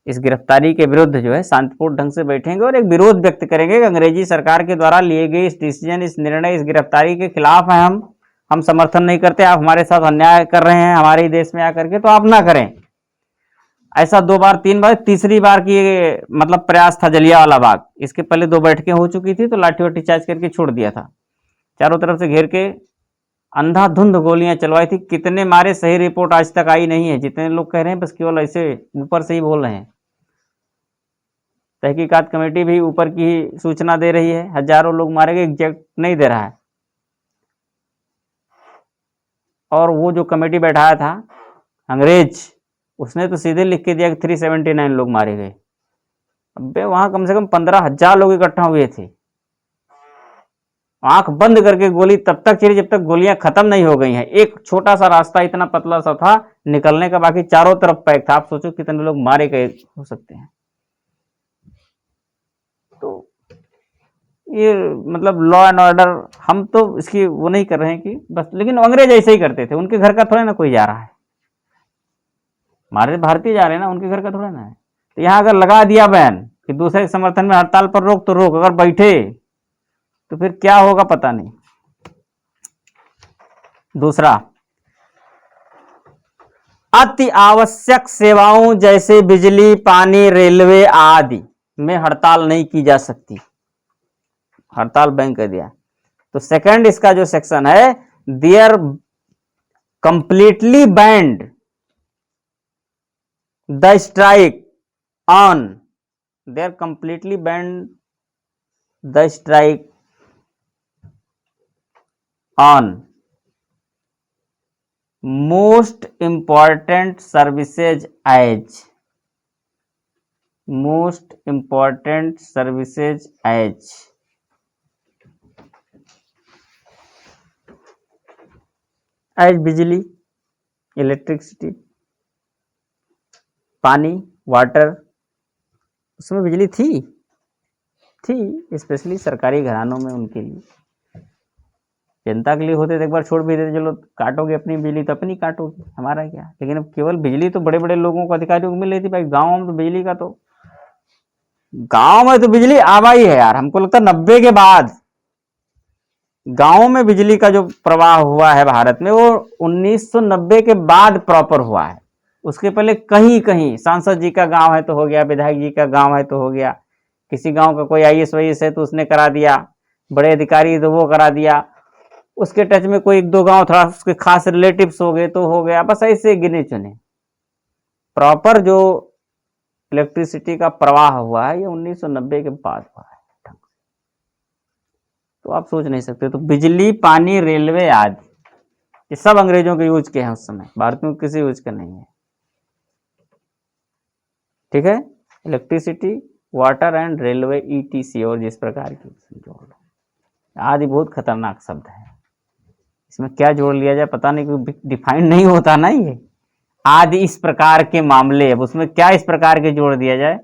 इस गिरफ्तारी के विरुद्ध जो है शांतिपूर्ण ढंग से बैठेंगे और एक विरोध व्यक्त करेंगे कि अंग्रेजी सरकार के द्वारा लिए गए इस डिसीजन, इस निर्णय, इस गिरफ्तारी के खिलाफ है हम समर्थन नहीं करते, आप हमारे साथ अन्याय कर रहे हैं हमारे ही देश में आकर के, तो आप ना करें। ऐसा 2 बार 3 बार, तीसरी बार की मतलब प्रयास था जलियांवाला बाग। इसके पहले 2 बैठकें हो चुकी थी तो लाठी वाठी चार्ज करके छोड़ दिया था, चारों तरफ से घेर के अंधाधुंध गोलियां चलवाई थी। कितने मारे सही रिपोर्ट आज तक आई नहीं है, जितने लोग कह रहे हैं बस केवल ऐसे ऊपर से ही बोल रहे हैं। तहकीकात कमेटी भी ऊपर की ही सूचना दे रही है, हजारों लोग मारे गए, एग्जैक्ट नहीं दे रहा है। और वो जो कमेटी बैठाया था अंग्रेज, उसने तो सीधे लिख के दिया कि 379 लोग मारे गए। अबे वहां कम से कम 15,000 लोग इकट्ठा हुए थे। आंख बंद करके गोली तब तक चली जब तक गोलियां खत्म नहीं हो गई हैं। एक छोटा सा रास्ता इतना पतला सा था निकलने का, बाकी चारों तरफ पैक था। आप सोचो कितने लोग मारे गए हो सकते हैं। तो ये मतलब लॉ एंड ऑर्डर, हम तो इसकी वो नहीं कर रहे हैं कि बस, लेकिन अंग्रेज ऐसे ही करते थे। उनके घर का थोड़ा ना कोई जा रहा है, हमारे भारतीय जा रहे हैं ना, उनके घर का थोड़ा ना है। तो यहाँ अगर लगा दिया बैन कि दूसरे के समर्थन में हड़ताल पर रोक, तो रोक, अगर बैठे तो फिर क्या होगा पता नहीं। दूसरा, अति आवश्यक सेवाओं जैसे बिजली, पानी, रेलवे आदि में हड़ताल नहीं की जा सकती, हड़ताल बैन कर दिया। तो सेकंड इसका जो सेक्शन है, there completely banned the strike on, there completely banned the strike on most important services as बिजली, इलेक्ट्रिसिटी, पानी, वाटर। उसमें बिजली थी स्पेशली सरकारी घरानों में, उनके लिए। जनता के लिए होते तो एक बार छोड़ भी देते, चलो काटोगे अपनी बिजली तो अपनी काटोगे, हमारा क्या। लेकिन अब केवल बिजली तो बड़े बड़े लोगों को, अधिकारियों को मिल रही थी। भाई गाँव में तो बिजली का, तो गाँव में तो बिजली आवा ही है यार। हमको लगता है 90 के बाद गाँव में बिजली का जो प्रवाह हुआ है भारत में, वो 1990 के बाद प्रॉपर हुआ है। उसके पहले कहीं कहीं सांसद जी का गाँव है तो हो गया, विधायक जी का गाँव है तो हो गया, किसी गाँव का कोई IAS वाईएएस है तो उसने करा दिया, बड़े अधिकारी तो वो करा दिया, उसके टच में कोई 1-2 गांव थोड़ा उसके खास रिलेटिव्स हो गए तो हो गया, बस ऐसे गिने चुने। प्रॉपर जो इलेक्ट्रिसिटी का प्रवाह हुआ है ये 1990 के बाद हुआ है। तो आप सोच नहीं सकते। तो बिजली, पानी, रेलवे आदि ये सब अंग्रेजों के यूज के हैं उस समय, भारतीयों के किसी यूज का नहीं है। ठीक है, electricity, water and railway, ETC और जिस प्रकार की जोड़ लो। आदि बहुत खतरनाक शब्द है, इसमें क्या जोड़ लिया जाए पता नहीं, क्योंकि डिफाइंड नहीं होता ना ये। आदि इस प्रकार के मामले, अब उसमें क्या इस प्रकार के जोड़ दिया जाए,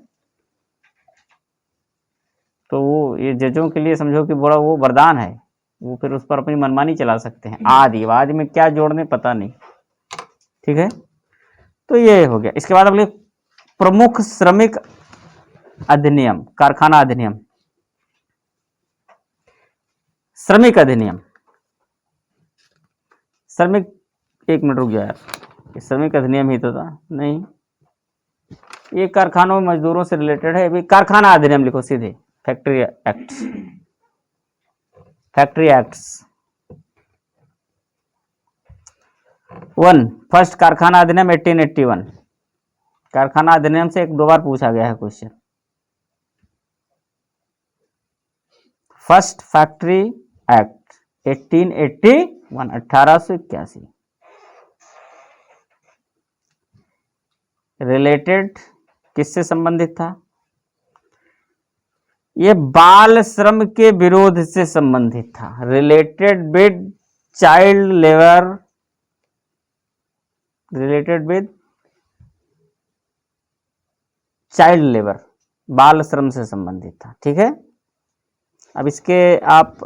तो वो ये जजों के लिए समझो कि बड़ा वो वरदान है, वो फिर उस पर अपनी मनमानी चला सकते हैं। आदि में क्या जोड़ने पता नहीं। ठीक है, तो ये हो गया। इसके बाद अगले प्रमुख श्रमिक अधिनियम, कारखाना अधिनियम, श्रमिक अधिनियम। श्रमिक, एक मिनट रुक जाओ यार, श्रमिक अधिनियम ही तो था नहीं, ये कारखानों में मजदूरों से रिलेटेड है। अभी कारखाना अधिनियम लिखो सीधे, factory act. Factory acts. 1 first कारखाना अधिनियम 1881। कारखाना अधिनियम से 1-2 बार पूछा गया है question. First factory act 1881, 1881। Related किससे संबंधित था? ये बाल श्रम के विरोध से संबंधित था। Related with child labour, related with child labour, बाल श्रम से संबंधित था। ठीक है, अब इसके आप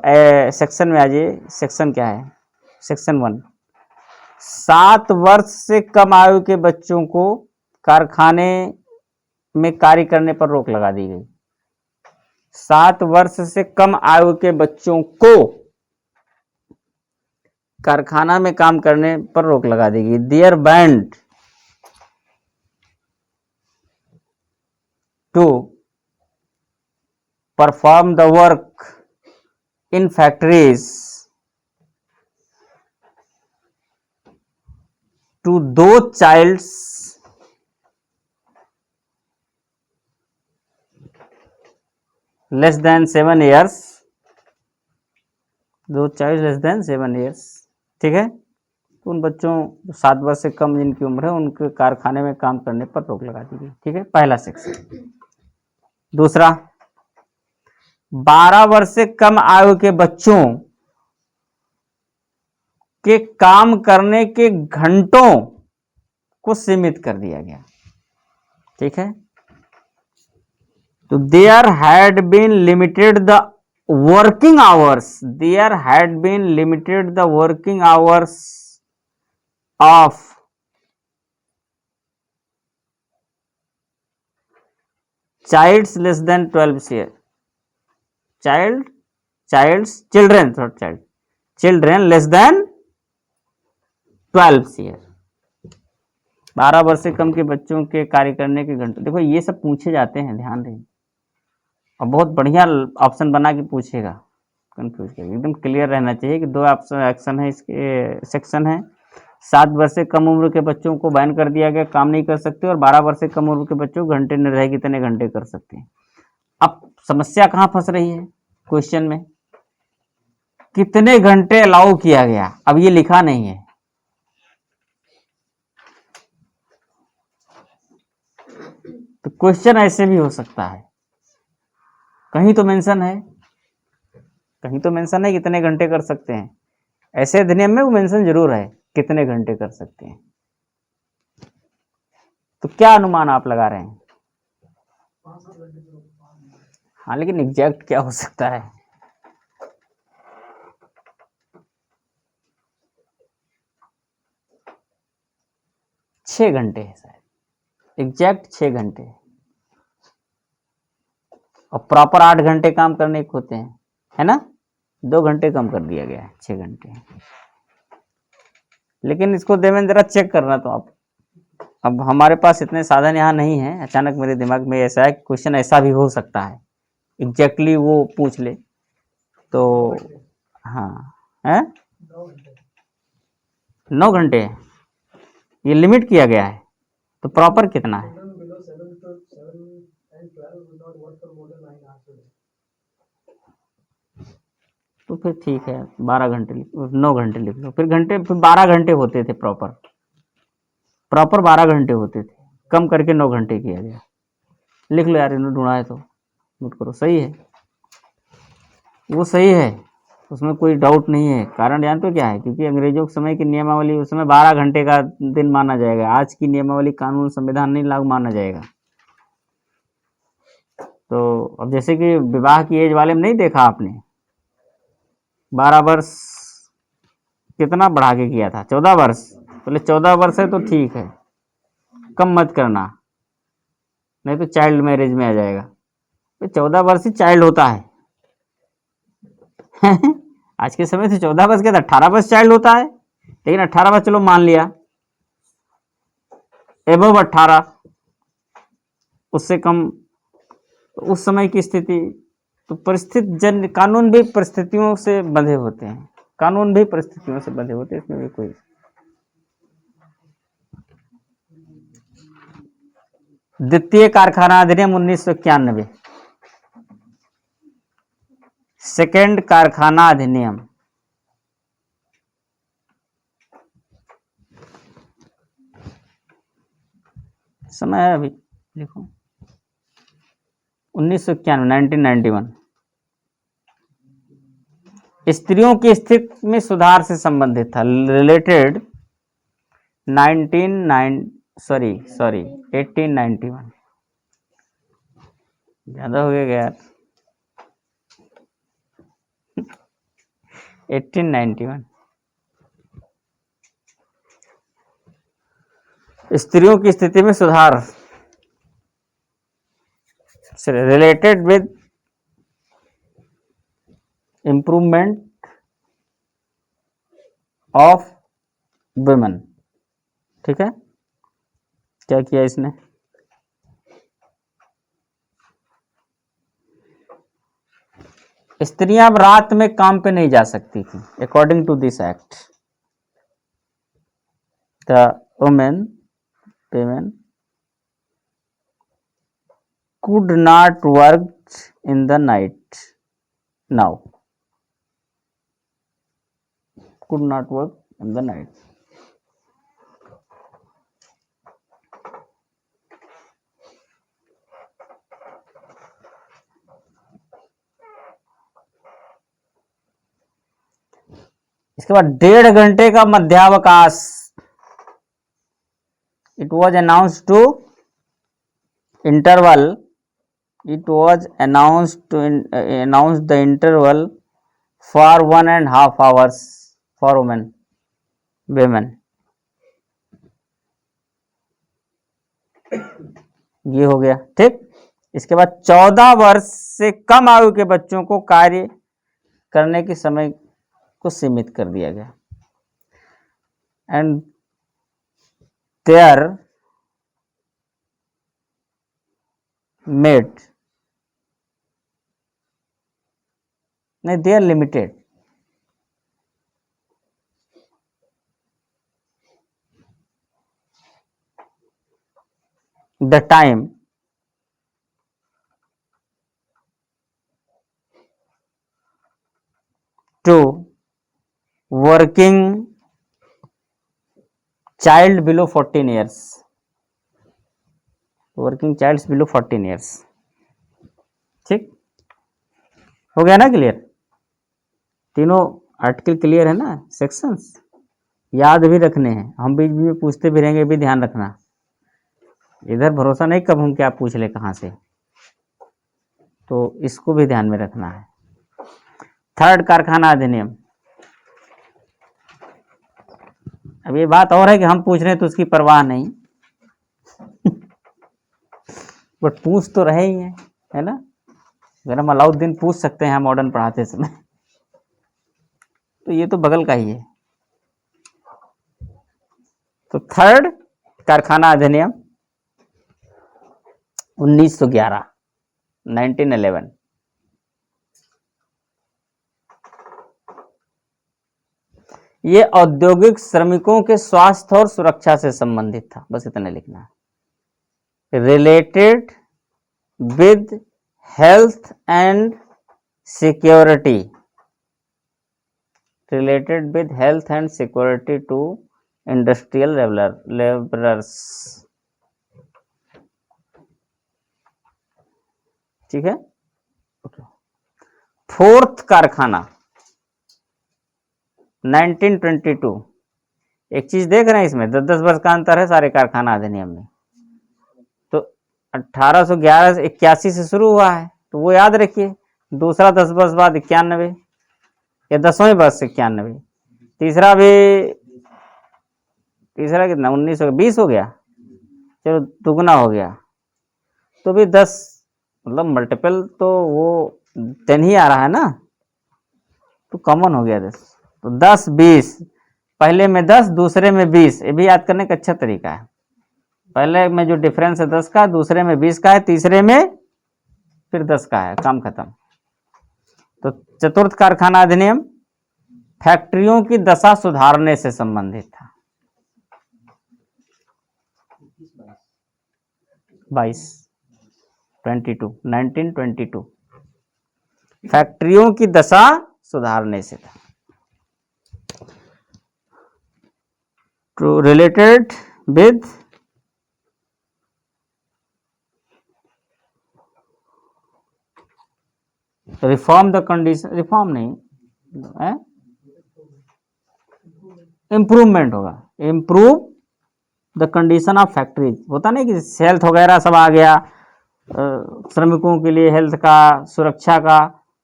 सेक्शन में आ जाइए। सेक्शन क्या है? सेक्शन 1, 7 वर्ष से कम आयु के बच्चों को कारखाने में कार्य करने पर रोक लगा दी गई। 7 वर्ष से कम आयु के बच्चों को कारखाना में काम करने पर रोक लगा दी गई। There banned to perform the work in factories to दो चाइल्ड्स लेस देन 7 years, दो चाइल्ड लेस देन 7 years। ठीक है, तो उन बच्चों जो 7 वर्ष से कम जिनकी उम्र है उनके कारखाने में काम करने पर रोक लगा दी गई। ठीक है, पहला सेक्शन। दूसरा, 12 वर्ष से कम आयु के बच्चों के काम करने के घंटों को सीमित कर दिया गया। ठीक है, तो there had been limited the working hours, there had been limited the working hours of childs less than 12 years, children less than 12 years। 12 वर्ष से कम के बच्चों के कार्य करने के घंटे, देखो ये सब पूछे जाते हैं, ध्यान रहे। और बहुत बढ़िया ऑप्शन बना के पूछेगा, कंफ्यूज करेगा। एकदम क्लियर रहना चाहिए कि 2 ऑप्शन एक्शन है, इसके सेक्शन है। 7 वर्ष से कम उम्र के बच्चों को बैन कर दिया गया, काम नहीं कर सकते, और 12 वर्ष से कम उम्र के बच्चों को घंटे निर्धारित कितने घंटे कर सकते हैं। अब समस्या कहाँ फंस रही है क्वेश्चन में? कितने घंटे अलाउ किया गया, अब ये लिखा नहीं है। तो क्वेश्चन ऐसे भी हो सकता है, कहीं तो मेंशन है, कहीं तो मेंशन है कितने घंटे कर सकते हैं। ऐसे अधिनियम में वो मेंशन जरूर है कितने घंटे कर सकते हैं। तो क्या अनुमान आप लगा रहे हैं? हाँ, लेकिन एग्जैक्ट क्या हो सकता है? छह घंटे है शायद, एग्जैक्ट 6 घंटे। और प्रॉपर 8 घंटे काम करने को होते हैं, है ना? 2 घंटे कम कर दिया गया है, 6 घंटे। लेकिन इसको देवेंद्र जरा चेक करना तो आप। अब हमारे पास इतने साधन यहाँ नहीं है, अचानक मेरे दिमाग में ऐसा है कि क्वेश्चन ऐसा भी हो सकता है, एग्जैक्टली वो पूछ ले तो। हाँ है, 9 घंटे ये लिमिट किया गया है, तो प्रॉपर कितना है? तो फिर ठीक है, 12 घंटे 9 घंटे लिख लो, फिर 12 घंटे होते थे, प्रॉपर 12 घंटे होते थे, कम करके 9 घंटे किया गया। लिख लो यार, इन्होंने ढूंढा है तो नोट करो, सही है, वो सही है, उसमें कोई डाउट नहीं है। कारण जानते हो क्या है? क्योंकि अंग्रेजों के समय की नियमावली, उस समय 12 घंटे का दिन माना जाएगा, आज की नियमावली कानून संविधान नहीं लागू माना जाएगा। तो अब जैसे कि विवाह की एज वाले में नहीं देखा आपने, 12 वर्ष कितना बढ़ा के किया था, 14 वर्ष। बोले 14 वर्ष है तो ठीक है, कम मत करना, नहीं तो चाइल्ड मैरिज में आ जाएगा। तो 14 वर्ष ही चाइल्ड होता है आज के समय से 14 वर्ष क्या था, 18 वर्ष चाइल्ड होता है। लेकिन 18 वर्ष चलो मान लिया, एबव 18, उससे कम। उस समय की स्थिति तो परिस्थिति जन्य कानून भी परिस्थितियों से बंधे होते हैं, कानून भी परिस्थितियों से बंधे होते हैं, इसमें भी कोई। द्वितीय कारखाना अधिनियम 1991, सेकेंड कारखाना अधिनियम, समय है अभी, देखो 1991, 1991। स्त्रियों की स्थिति में सुधार से संबंधित था, रिलेटेड 1891, ज्यादा हो गया यार 1891। स्त्रियों की स्थिति में सुधार से related with improvement of women. ठीक है, क्या किया इसने? स्त्रियां अब रात में काम पे नहीं जा सकती थी, according to this act the women could not work in the night now, could not work in the night. इसके बाद 1.5 घंटे का मध्यावकाश, it was announced to interval, it was announced the interval for 1.5 hours for women। ये हो गया। ठीक, इसके बाद 14 वर्ष से कम आयु के बच्चों को कार्य करने के समय को सीमित कर दिया गया। एंड देयर मेड नहीं, they are limited the time to working child below 14 years, working childs below 14 years। ठीक हो गया ना क्लियर? तीनों आर्टिकल क्लियर है ना? सेक्शंस याद भी रखने हैं, हम बीच में पूछते भी रहेंगे, भी ध्यान रखना। इधर भरोसा नहीं कब हम क्या पूछ ले कहां से, तो इसको भी ध्यान में रखना है। थर्ड कारखाना अधिनियम, अब ये बात और है कि हम पूछ रहे हैं तो उसकी परवाह नहीं बट पूछ तो रहे ही हैं, है ना? अगर हम अलाउद्दीन पूछ सकते हैं मॉडर्न पढ़ाते समय तो ये तो बगल का ही है। तो थर्ड कारखाना अधिनियम 1911, 1911। ये औद्योगिक श्रमिकों के स्वास्थ्य और सुरक्षा से संबंधित था, बस इतना लिखना है। Related with health and security, related with health and security to industrial laborers। ठीक है, फोर्थ कारखाना 1922। एक चीज देख रहे हैं इसमें 10-10 वर्ष का अंतर है सारे कारखाना अधिनियम में। तो 1881 से शुरू हुआ है, तो वो याद रखिए। दूसरा 10 वर्ष बाद 91, या 10वें वर्ष से 91। तीसरा कितना 1920 हो गया, चलो दुगना हो गया, तो भी 10 मतलब मल्टीपल तो वो 10 ही आ रहा है ना, तो कॉमन हो गया 10। तो 10 20, पहले में 10 दूसरे में 20, ये भी याद करने का अच्छा तरीका है। पहले में जो डिफरेंस है 10 का, दूसरे में 20 का है, तीसरे में फिर 10 का है, काम खत्म। तो चतुर्थ कारखाना अधिनियम फैक्ट्रियों की दशा सुधारने से संबंधित था। 1922 फैक्ट्रियों की दशा सुधारने से था। Related with reform the condition, reform नहीं, इंप्रूवमेंट होगा, improve the condition of factories. होता नहीं कि हेल्थ वगैरह सब आ गया, श्रमिकों के लिए हेल्थ का, सुरक्षा का,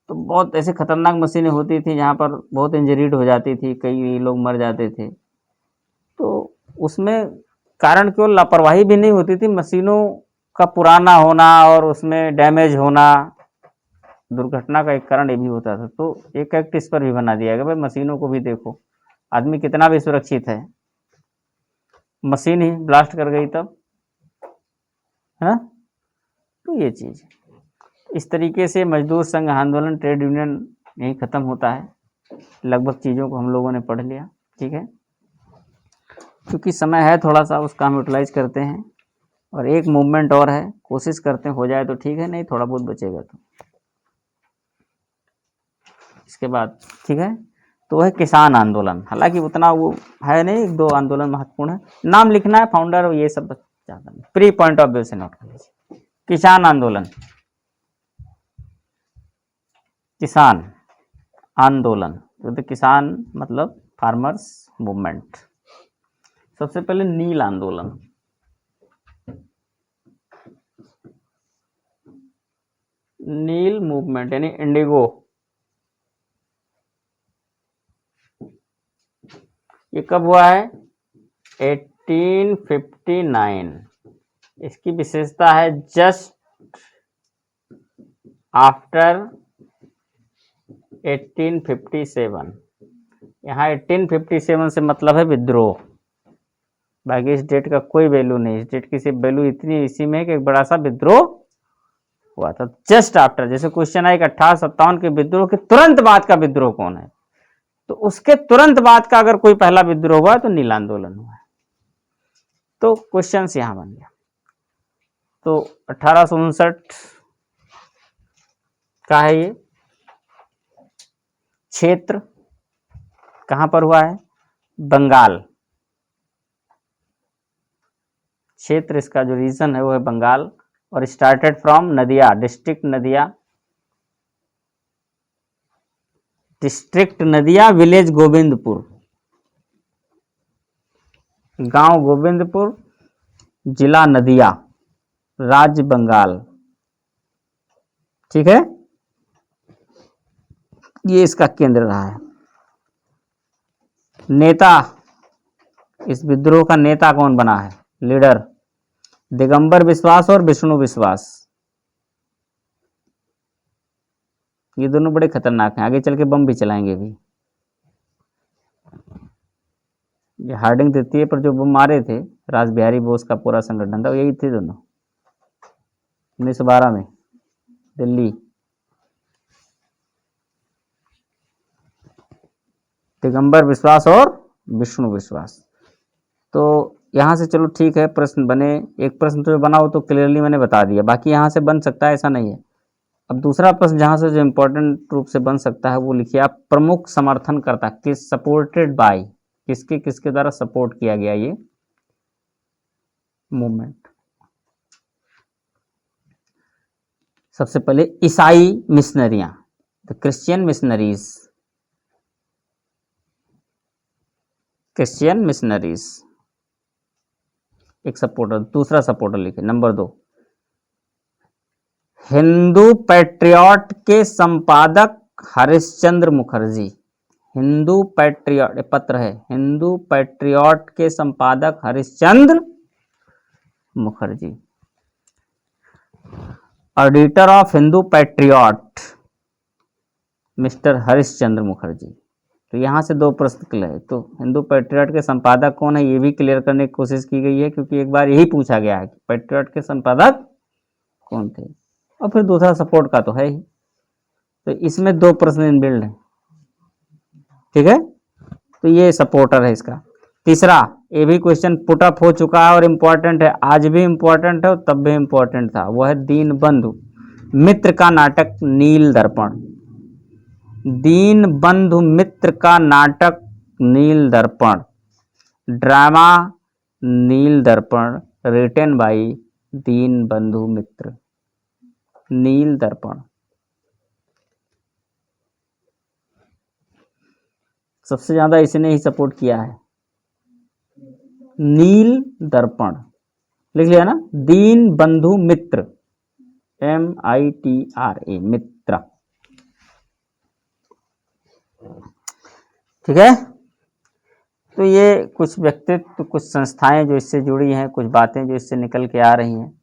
तो बहुत ऐसे खतरनाक मशीनें होती थी जहाँ पर बहुत इंजरीड हो जाती थी, कई लोग मर जाते थे। तो उसमें कारण केवल लापरवाही भी नहीं होती थी, मशीनों का पुराना होना और उसमें डैमेज होना दुर्घटना का एक कारण ये भी होता था। तो एक एक्ट इस पर भी बना दिया गया, भाई मशीनों को भी देखो, आदमी कितना भी सुरक्षित है, मशीन ही ब्लास्ट कर गई तब, है। तो ये चीज इस तरीके से मजदूर संघ आंदोलन, ट्रेड यूनियन यही खत्म होता है। लगभग चीज़ों को हम लोगों ने पढ़ लिया, ठीक है। क्योंकि समय है थोड़ा सा, उसका हम यूटिलाइज करते हैं। और एक मूवमेंट और है, कोशिश करते हैं हो जाए तो ठीक है, नहीं थोड़ा बहुत बचेगा तो इसके बाद, ठीक है। तो वह किसान आंदोलन, हालांकि उतना वो है नहीं, एक दो आंदोलन महत्वपूर्ण है, नाम लिखना है, फाउंडर और ये सब ज़्यादा नहीं, प्री पॉइंट ऑफ व्यू से नोट कर लीजिए। किसान आंदोलन, किसान आंदोलन, तो किसान मतलब फार्मर्स मूवमेंट। सबसे पहले नील आंदोलन, नील मूवमेंट यानी इंडिगो, ये कब हुआ है? 1859। इसकी विशेषता है जस्ट आफ्टर 1857। यहाँ 1857 से मतलब है विद्रोह, बाकी इस डेट का कोई वैल्यू नहीं। इस डेट की सिर्फ वैल्यू इतनी इसी में है कि एक बड़ा सा विद्रोह हुआ था जस्ट आफ्टर। जैसे क्वेश्चन है कि 1857 के विद्रोह के तुरंत बाद का विद्रोह कौन है, तो उसके तुरंत बाद का अगर कोई पहला विद्रोह हुआ तो नील आंदोलन हुआ है। तो क्वेश्चन यहां बन गया। तो 1859 का है ये। क्षेत्र कहां पर हुआ है? बंगाल। क्षेत्र, इसका जो रीजन है वो है बंगाल। और started from Nadia, district Nadia, district Nadia, village Govindpur, गांव गोविंदपुर, जिला नदिया, राज्य बंगाल, ठीक है। ये इसका केंद्र रहा है। नेता, इस विद्रोह का नेता कौन बना है? लीडर दिगंबर विश्वास और विष्णु विश्वास। ये दोनों बड़े खतरनाक हैं, आगे चल के बम भी चलाएंगे भी। ये हार्डिंग तृतीय पर जो बम मारे थे, रासबिहारी बोस का पूरा संगठन था, यही थे दोनों, 1912 में दिल्ली। दिगंबर विश्वास और विष्णु विश्वास। तो यहाँ से चलो ठीक है, प्रश्न बने। एक प्रश्न तो बना हो तो क्लियरली मैंने बता दिया, बाकी यहाँ से बन सकता है ऐसा नहीं है। अब दूसरा प्रश्न जहाँ से जो इम्पोर्टेंट रूप से बन सकता है वो लिखिए आप, प्रमुख समर्थन करता, किस, सपोर्टेड बाय, किसके किसके द्वारा सपोर्ट किया गया ये मूवमेंट। सबसे पहले ईसाई मिशनरियां, the Christian missionaries, Christian missionaries एक सपोर्टर। दूसरा सपोर्टर लिखे नंबर 2, हिंदू पैट्रियट के संपादक हरिश्चंद्र मुखर्जी। हिंदू पैट्रियट पत्र है, हिंदू पैट्रियट के संपादक Harishchandra Mukherjee. Editor of Hindu patriot mister Harishchandra Mukherjee. तो यहाँ से दो प्रश्न क्लियर है। तो हिंदू पैट्रियट के संपादक कौन है ये भी क्लियर करने की कोशिश की गई है, क्योंकि एक बार यही पूछा गया है कि पैट्रियट के संपादक कौन थे। और फिर दूसरा सपोर्ट का तो है ही, तो इसमें 2 प्रश्न इनबिल्ड है, ठीक है। तो ये सपोर्टर है इसका। तीसरा, ये भी क्वेश्चन पुट अप हो चुका है और इम्पोर्टेंट है, आज भी इम्पोर्टेंट है और तब भी इम्पोर्टेंट था। वो है दीनबंधु मित्र का नाटक नील दर्पण। दीनबंधु मित्र का नाटक नील दर्पण, ड्रामा नील दर्पण, रिटन बाई दीनबंधु मित्र। नील दर्पण सबसे ज्यादा इसने ही सपोर्ट किया है। नील दर्पण लिख लिया ना, दीनबंधु मित्र, MITRA, मित्र, ठीक है। तो ये कुछ व्यक्तित्व, कुछ संस्थाएं जो इससे जुड़ी हैं, कुछ बातें जो इससे निकल के आ रही हैं।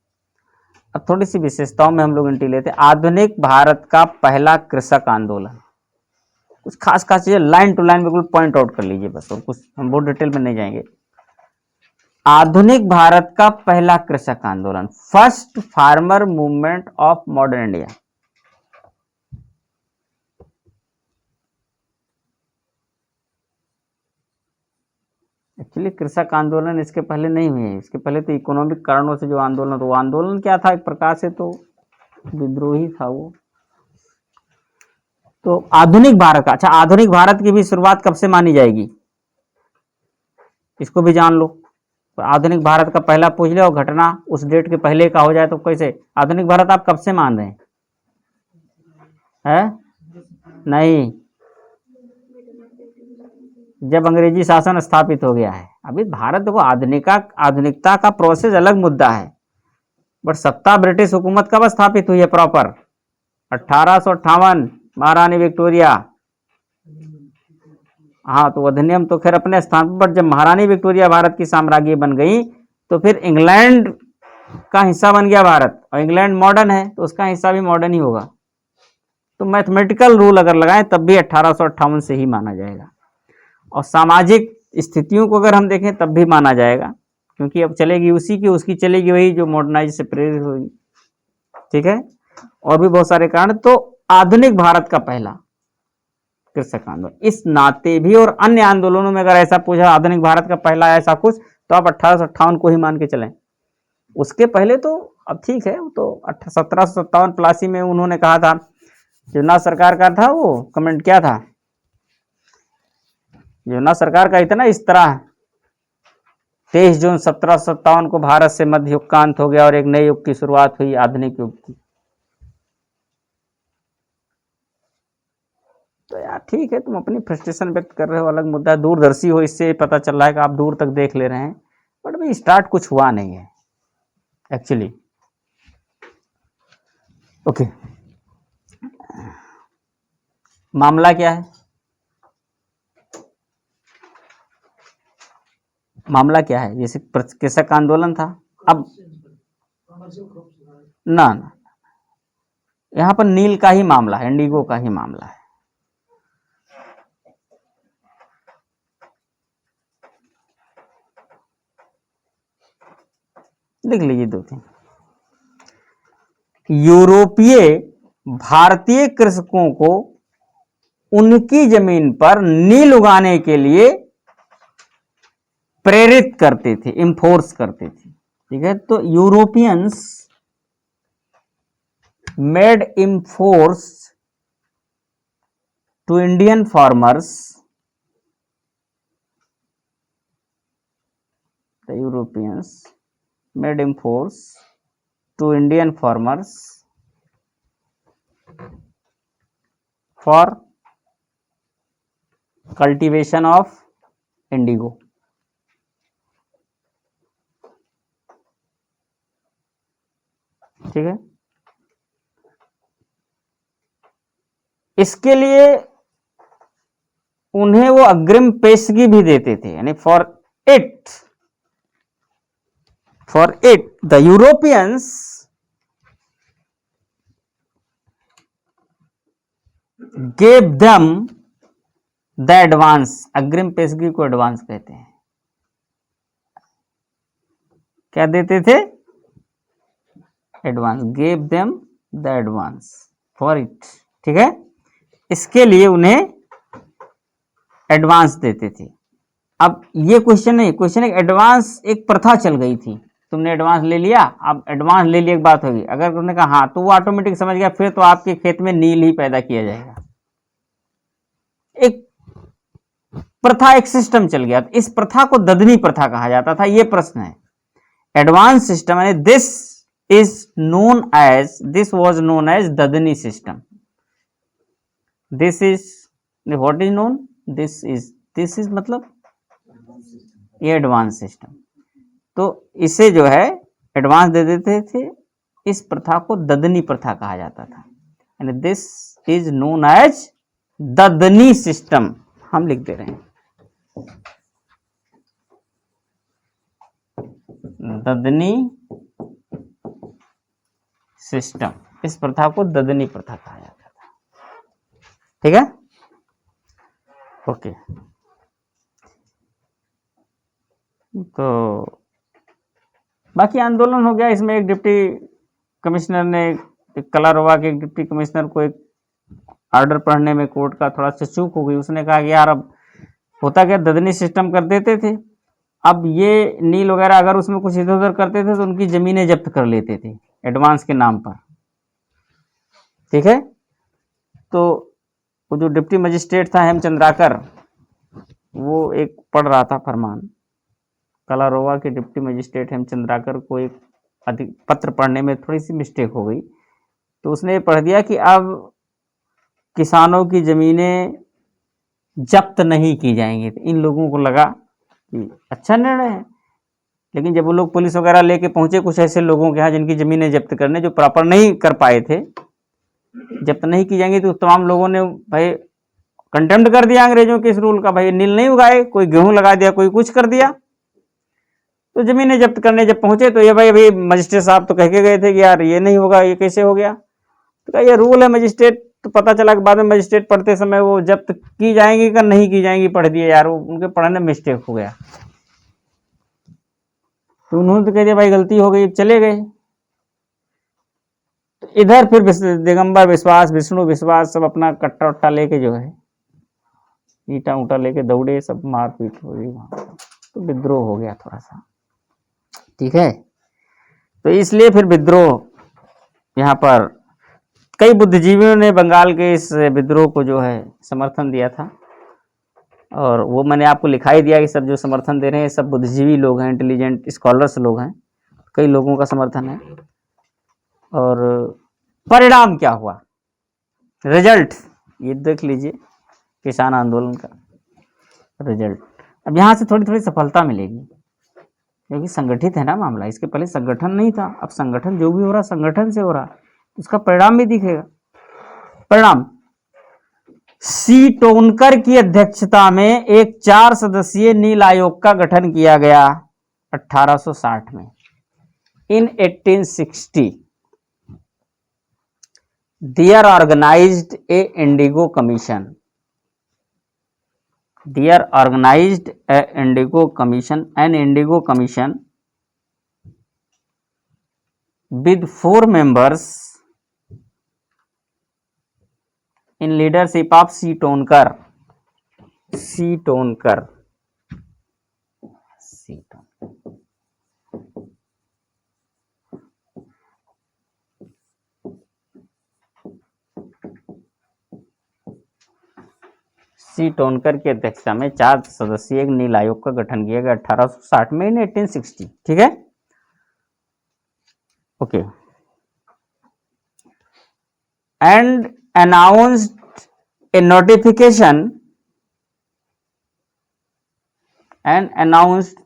अब थोड़ी सी विशेषताओं में हम लोग एंट्री लेते हैं। आधुनिक भारत का पहला कृषक आंदोलन, कुछ खास खास चीजें लाइन टू लाइन बिल्कुल पॉइंट आउट कर लीजिए बस, और कुछ हम बहुत डिटेल में नहीं जाएंगे। आधुनिक भारत का पहला कृषक आंदोलन, first farmer movement of modern India. Actually कृषक आंदोलन इसके पहले नहीं हुए हैं, इसके पहले तो इकोनॉमिक कारणों से जो आंदोलन, तो वो आंदोलन क्या था, एक प्रकार से तो विद्रोही था वो। तो आधुनिक भारत का, अच्छा आधुनिक भारत की भी शुरुआत कब से मानी जाएगी, इसको भी जान लो। तो आधुनिक भारत का पहला पूछ लो, घटना उस डेट के पहले का हो जाए तो कैसे। आधुनिक भारत आप कब से मान रहे हैं? नहीं, जब अंग्रेजी शासन स्थापित हो गया है। अभी भारत को आधुनिकता का प्रोसेस अलग मुद्दा है, बट सत्ता ब्रिटिश हुकूमत कब स्थापित हुई है प्रॉपर, 1858, महारानी विक्टोरिया। हाँ, तो अधिनियम तो खैर अपने स्थान पर, जब महारानी विक्टोरिया भारत की साम्राज्य बन गई तो फिर इंग्लैंड का हिस्सा बन गया भारत, और इंग्लैंड मॉडर्न है तो उसका हिस्सा भी मॉडर्न ही होगा। तो मैथमेटिकल रूल अगर लगाएं तब भी 1858 से ही माना जाएगा, और सामाजिक स्थितियों को अगर हम देखें तब भी माना जाएगा, क्योंकि अब चलेगी उसी की, उसकी चलेगी वही जो मॉडर्नाइज से प्रेरित होगी, ठीक है। और भी बहुत सारे कारण। तो आधुनिक भारत का पहला कृषक आंदोलन, इस नाते भी, और अन्य आंदोलनों में अगर ऐसा पूछा आधुनिक भारत का पहला ऐसा कुछ, तो आप 1858 को ही मान के चलें। उसके पहले तो अब ठीक है, तो 1757 प्लासी में उन्होंने कहा था, जो ना सरकार का था वो कमेंट क्या था, जो ना सरकार का इतना इस तरह, 23 जून 1757 को भारत से मध्य युग का अंत हो गया और एक नए युग की शुरुआत हुई, आधुनिक युग की। तो यार ठीक है, तुम अपनी फ्रस्ट्रेशन व्यक्त कर रहे हो, अलग मुद्दा है, दूरदर्शी हो, इससे पता चल रहा है कि आप दूर तक देख ले रहे हैं, बट भाई स्टार्ट कुछ हुआ नहीं है एक्चुअली। ओके, मामला क्या है, मामला क्या है, जैसे कृषक आंदोलन था, अब ना ना, यहां पर नील का ही मामला है, इंडिगो का ही मामला है। लिख लीजिए 2-3। यूरोपीय भारतीय कृषकों को उनकी जमीन पर नील उगाने के लिए प्रेरित करते थे, इंफोर्स करते थे, ठीक है। तो Europeans made enforce to Indian farmers, the Europeans made enforce to Indian farmers for cultivation of indigo, ठीक है। इसके लिए उन्हें वो अग्रिम पेशगी भी देते थे, यानी for it the Europeans gave them the advance, अग्रिम पेशगी को एडवांस कहते हैं, क्या देते थे, advance, gave them the advance for it, ठीक है। इसके लिए उन्हें एडवांस देते थे। अब ये क्वेश्चन नहीं, क्वेश्चन है एडवांस एक प्रथा चल गई थी, तुमने एडवांस ले लिया, अब एडवांस ले लिया एक बात होगी, अगर तुमने कहा हाँ तो वो ऑटोमेटिक समझ गया, फिर तो आपके खेत में नील ही पैदा किया जाएगा। एक प्रथा, एक सिस्टम चल गया, इस प्रथा को ददनी प्रथा कहा जाता था। ये प्रश्न है, एडवांस सिस्टम यानी this is known as, this was known as dadni system. This is what is known, this is मतलब ये एडवांस सिस्टम। तो इसे जो है एडवांस दे देते थे, इस प्रथा को ददनी प्रथा कहा जाता था, यानी this is known as dadni system. हम लिख दे रहे हैं ददनी सिस्टम, इस प्रथा को ददनी प्रथा कहा जाता था। ठीक है, ओके। तो बाकी आंदोलन हो गया, इसमें एक डिप्टी कमिश्नर ने, एक कलारवा के डिप्टी कमिश्नर को एक ऑर्डर पढ़ने में कोर्ट का थोड़ा सा चूक हो गई, उसने कहा कि यार अब होता क्या, ददनी सिस्टम कर देते थे, अब ये नील वगैरह अगर उसमें कुछ इधर उधर करते थे तो उनकी जमीनें जब्त कर लेते थे एडवांस के नाम पर। ठीक है, तो वो जो डिप्टी मजिस्ट्रेट था हेमचंद्राकर, वो एक पढ़ रहा था फरमान, कलारोवा के डिप्टी मजिस्ट्रेट हेमचंद्राकर को एक अधिक पत्र पढ़ने में थोड़ी सी मिस्टेक हो गई, तो उसने पढ़ दिया कि अब किसानों की जमीनें जब्त नहीं की जाएंगी। तो इन लोगों को लगा कि अच्छा निर्णय है, लेकिन जब वो लोग पुलिस वगैरह लेके पहुंचे कुछ ऐसे लोगों के यहाँ जिनकी जमीनें जब्त करने, जो प्रॉपर नहीं कर पाए थे, जब्त नहीं की जाएंगी, तो तमाम लोगों ने भाई कंटेम्प्ट कर दिया अंग्रेजों के इस रूल का, भाई नील नहीं उगाए, कोई गेहूं लगा दिया, कोई कुछ कर दिया। तो जमीनें जब्त करने जब पहुंचे तो ये भाई अभी मजिस्ट्रेट साहब तो कह के गए थे कि यार ये नहीं होगा, ये कैसे हो गया, तो कहा ये रूल है मजिस्ट्रेट। तो पता चला कि बाद में मजिस्ट्रेट पढ़ते समय वो जब्त की जाएंगी कि नहीं की जाएंगी पढ़ दिए, यार वो उनके पढ़ने में मिस्टेक हो गया। तो उन्होंने तो कह दिया भाई गलती हो गई, चले गए। तो इधर फिर दिगंबर विश्वास, विष्णु विश्वास सब अपना कट्टा उट्टा लेके जो है ईटा उटा लेके दौड़े, सब मारपीट हो गई वहां, तो विद्रोह हो गया थोड़ा सा। ठीक है, तो इसलिए फिर विद्रोह यहाँ पर कई बुद्धिजीवियों ने बंगाल के इस विद्रोह को जो है समर्थन दिया था, और वो मैंने आपको लिखा ही दिया कि सब जो समर्थन दे रहे हैं सब बुद्धिजीवी लोग हैं, इंटेलिजेंट स्कॉलर्स लोग हैं, कई लोगों का समर्थन है। और परिणाम क्या हुआ, रिजल्ट ये देख लीजिए, किसान आंदोलन का रिजल्ट। अब यहाँ से थोड़ी थोड़ी सफलता मिलेगी, क्योंकि संगठित है ना मामला, इसके पहले संगठन नहीं था, अब संगठन जो भी हो रहा संगठन से हो रहा, उसका परिणाम भी दिखेगा। परिणाम, सी टोनकर की अध्यक्षता में एक 4 सदस्यीय नील आयोग का गठन किया गया 1860 में। इन 1860 they are organized a indigo commission, they are organized a indigo commission, an indigo commission with 4 members in leadership of C. Tonekar. C. Tonekar. C. टोनकर की अध्यक्षता में 4 सदस्यीय एक नील आयोग का गठन किया गया 1860 में, इन 1860। ठीक है, okay. And announced a notification and announced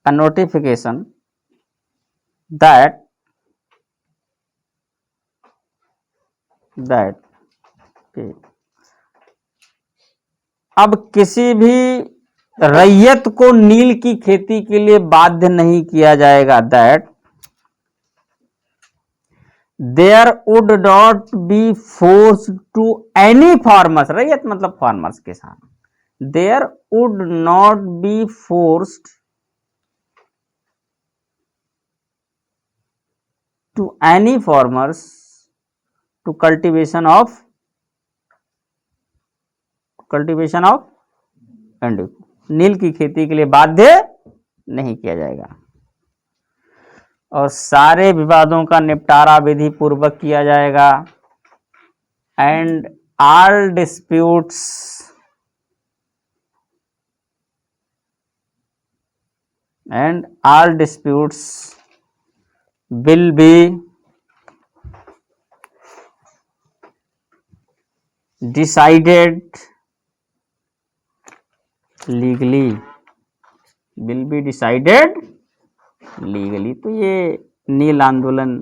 a notification that okay, अब किसी भी रैयत को नील की खेती के लिए बाध्य नहीं किया जाएगा, that there would not be force to any farmers, ryot मतलब फार्मर्स किसान, there would not be forced to any farmers to cultivation of cultivation of indigo. नील की खेती के लिए बाध्य नहीं किया जाएगा और सारे विवादों का निपटारा विधि पूर्वक किया जाएगा। And all disputes will be decided legally, तो ये नील आंदोलन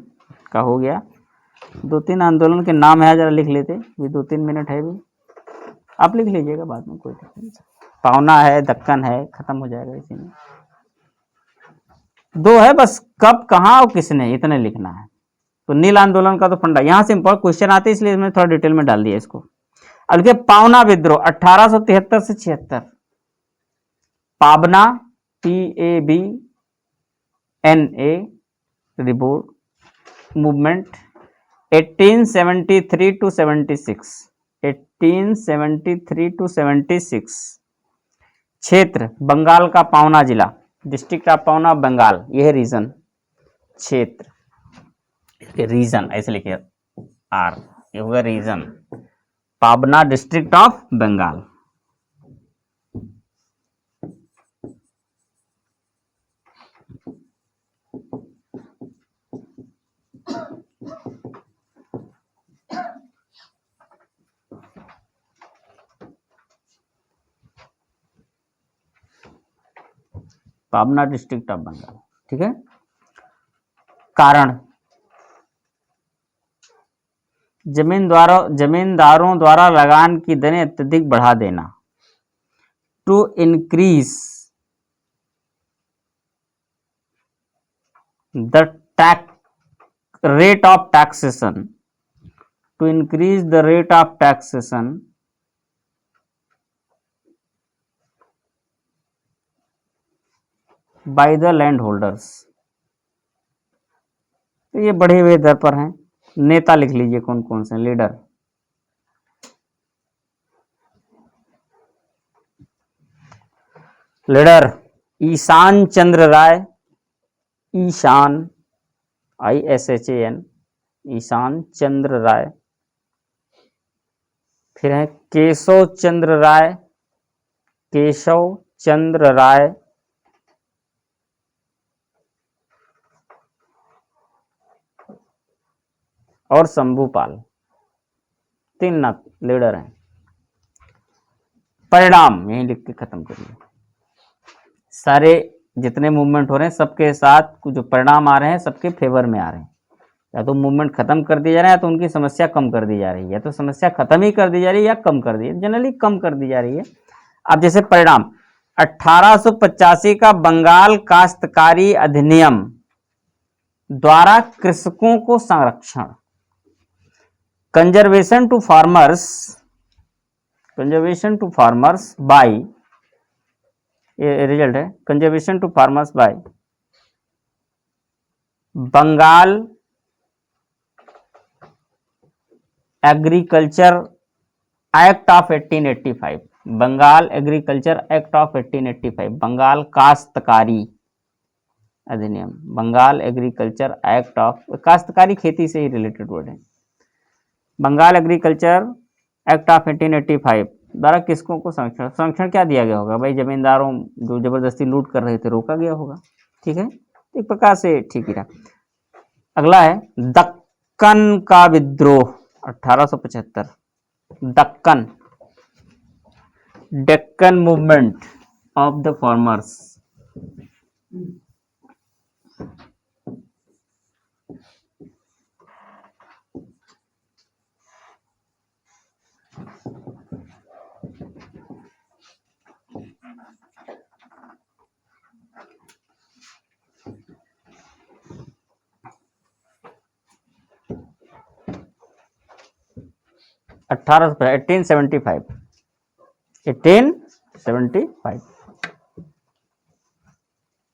का हो गया। 2-3 आंदोलन के नाम है, जरा लिख लेते, भी 2-3 मिनट है, भी आप लिख लीजिएगा बाद में, कोई दिक्कत नहीं। पावना है, दक्कन है, खत्म हो जाएगा इसी में। 2 है बस, कब, कहां और किसने, इतने लिखना है। तो नील आंदोलन का तो फंडा, यहां से इंपॉर्टेंट क्वेश्चन आते हैं, इसलिए मैंने थोड़ा डिटेल में डाल दिया इसको। अब देखिए पावना विद्रोह 1873 से 76, Pabna PABNA revolt movement 1873 to 76, 1873 to 76। क्षेत्र बंगाल का पावना जिला, डिस्ट्रिक्ट ऑफ पावना, बंगाल, यह रीजन, क्षेत्र, रीजन ऐसे लिखिए आर, ये होगा reason, Pabna district of Bengal. Pabna district of Bengal, ठीक है। कारण जमींदारों द्वारा लगान की दरें अत्यधिक बढ़ा देना, to increase the rate of taxation, to increase the rate of taxation by the landholders। तो ये बढ़े हुए दर पर हैं। नेता लिख लीजिए कौन कौन से, लीडर, ईशान चंद्र राय, ईशान ISHAN, ईशान चंद्र राय। फिर है केशव चंद्र राय, केशव चंद्र राय, और शंभूपाल, 3 लीडर हैं। परिणाम यहीं लिख के खत्म करिए। सारे जितने मूवमेंट हो रहे हैं सबके साथ जो परिणाम आ रहे हैं सबके फेवर में आ रहे हैं। या तो मूवमेंट खत्म कर दिया जा रहा है, या तो उनकी समस्या कम कर दी जा रही है, या तो समस्या खत्म ही कर दी जा रही है या कम कर दी है, जनरली कम कर दी जा रही है। अब जैसे परिणाम 1885 का बंगाल काश्तकारी अधिनियम द्वारा कृषकों को संरक्षण, कंजर्वेशन टू फार्मर्स बाय, ये रिजल्ट है, conservation to farmers by Bengal agriculture act of 1885, Bengal agriculture act of 1885, Bengal काश्तकारी अधिनियम, बंगाल एग्रीकल्चर एक्ट ऑफ, काश्तकारी खेती से ही रिलेटेड वर्ड है। बंगाल एग्रीकल्चर एक्ट ऑफ 1885 द्वारा किसकों को संरक्षण क्या दिया गया होगा भाई, जमींदारों जो जबरदस्ती लूट कर रहे थे रोका गया होगा, ठीक है, एक प्रकार से ठीक ही रहा। अगला है दक्कन का विद्रोह 1875, Deccan, Deccan movement of the farmers, अठारह 1875।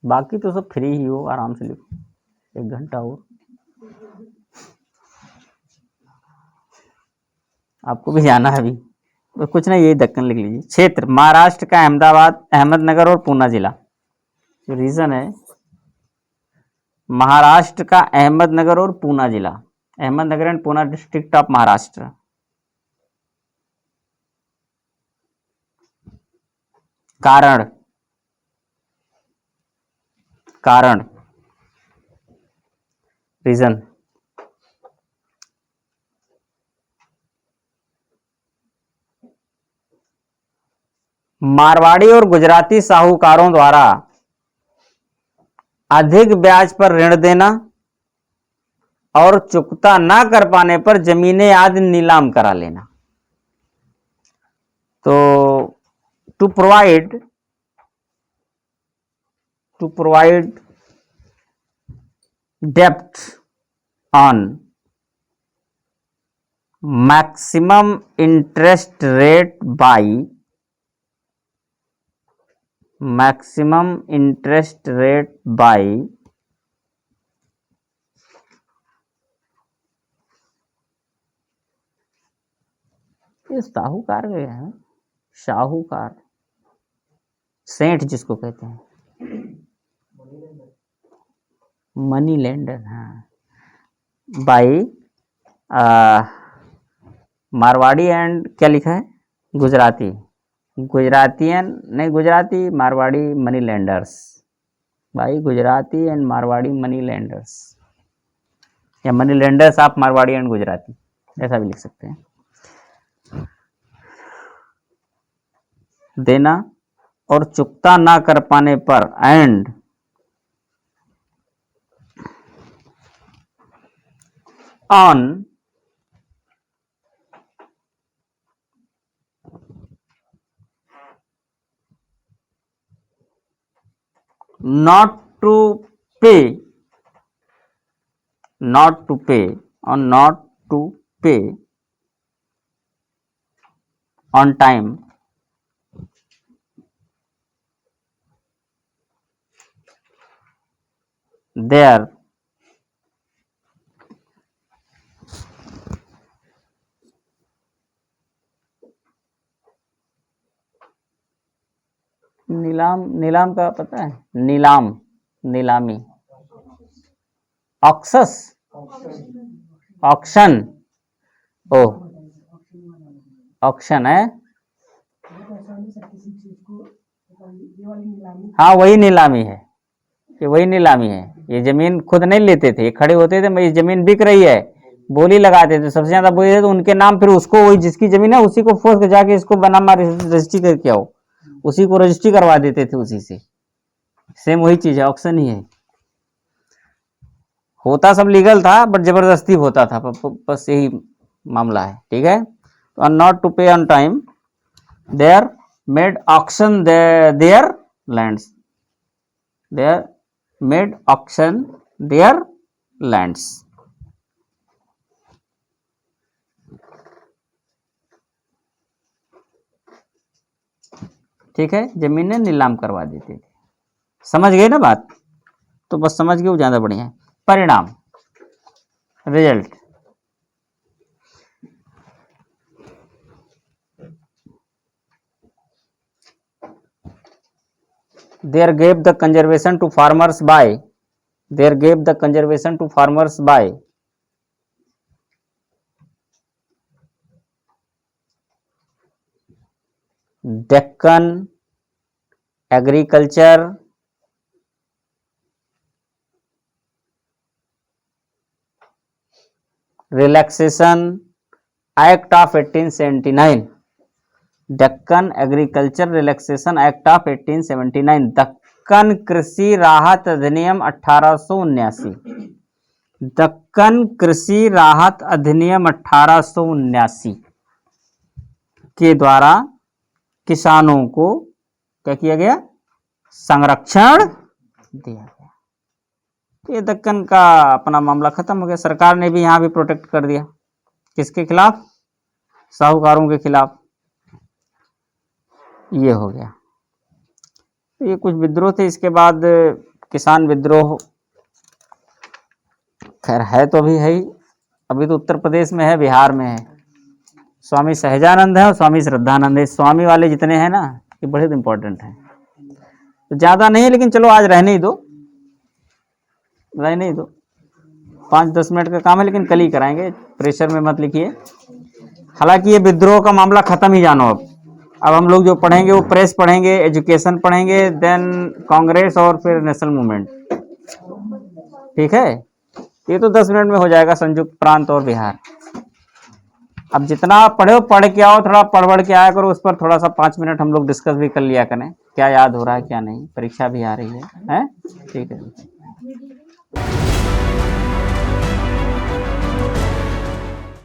बाकी तो सब फ्री ही हो, आराम से लिखो, 1 घंटा और आपको भी जाना है अभी। तो कुछ नहीं, यही दक्कन लिख लीजिए। क्षेत्र महाराष्ट्र का अहमदाबाद, अहमदनगर और पूना जिला। जो रीजन है महाराष्ट्र का अहमदनगर और पूना जिला, Ahmednagar and Poona district of Maharashtra. कारण, कारण रीजन, मारवाड़ी और गुजराती साहूकारों द्वारा अधिक ब्याज पर ऋण देना और चुकता ना कर पाने पर जमीनें आदि नीलाम करा लेना। तो to provide depth on maximum interest rate by ये साहूकार गए हैं, शाहूकार, सेठ जिसको कहते हैं, मनी लेंडर। हाँ, बाई मारवाड़ी एंड क्या लिखा है, गुजराती, गुजरातियन नहीं, Gujarati Marwari money lenders, by Gujarati and Marwari money lenders, या money lenders of Marwari and Gujarati, ऐसा भी लिख सकते हैं। देना और चुकता ना कर पाने पर, and on not to pay on time their नीलाम का पता है, नीलामी, ऑक्सस, ऑक्शन, ओ ऑक्शन है, हाँ वही नीलामी है, कि वही नीलामी है। ये जमीन खुद नहीं लेते थे, खड़े होते थे, ये जमीन बिक रही है, बोली लगाते थे, सबसे ज्यादा बोली थे तो उनके नाम, फिर उसको वही जिसकी जमीन है उसी को फोर्स के जाके इसको बनामा रजिस्ट्री करके आओ, उसी को रजिस्ट्री करवा देते थे उसी से। सेम वही चीज है, ऑक्शन ही है, होता सब लीगल था बट जबरदस्ती होता था, बस यही मामला है। ठीक है, तो not to pay on time there made auction their lands, there made auction their lands. ठीक है, जमीनें नीलाम करवा देते थे। समझ गए ना बात, तो बस समझ गए वो ज्यादा बढ़िया है। परिणाम, result, there gave the conservation to farmers by Deccan Agriculture Relaxation Act of 1879, Deccan agriculture relaxation act of 1879, Deccan कृषि राहत अधिनियम 1879, दक्कन कृषि राहत अधिनियम 1879 के द्वारा किसानों को क्या किया गया, संरक्षण दिया गया। तो ये दक्कन का अपना मामला खत्म हो गया, सरकार ने भी यहाँ भी प्रोटेक्ट कर दिया, किसके खिलाफ, साहूकारों के खिलाफ। ये हो गया। तो ये कुछ विद्रोह थे, इसके बाद किसान विद्रोह, खैर है तो अभी है ही, अभी तो उत्तर प्रदेश में है, बिहार में है, स्वामी सहजानंद है और स्वामी श्रद्धानंद है। स्वामी वाले जितने हैं ना ये बड़े इंपॉर्टेंट हैं। तो ज़्यादा नहीं है लेकिन चलो आज रहने ही दो, रहने ही दो। 5-10 मिनट का काम है लेकिन कल ही कराएंगे, प्रेशर में मत लिखिए। हालांकि ये विद्रोह का मामला खत्म ही जानो। अब हम लोग जो पढ़ेंगे वो प्रेस पढ़ेंगे, एजुकेशन पढ़ेंगे, देन कांग्रेस और फिर नेशनल मूवमेंट। ठीक है, ये तो 10 मिनट में हो जाएगा, संयुक्त प्रांत और बिहार। अब जितना पढ़े हो पढ़ के आओ, थोड़ा पढ़ के आया करो, उस पर थोड़ा सा 5 मिनट हम लोग डिस्कस भी कर लिया करें, क्या याद हो रहा है क्या नहीं, परीक्षा भी आ रही है? ठीक है।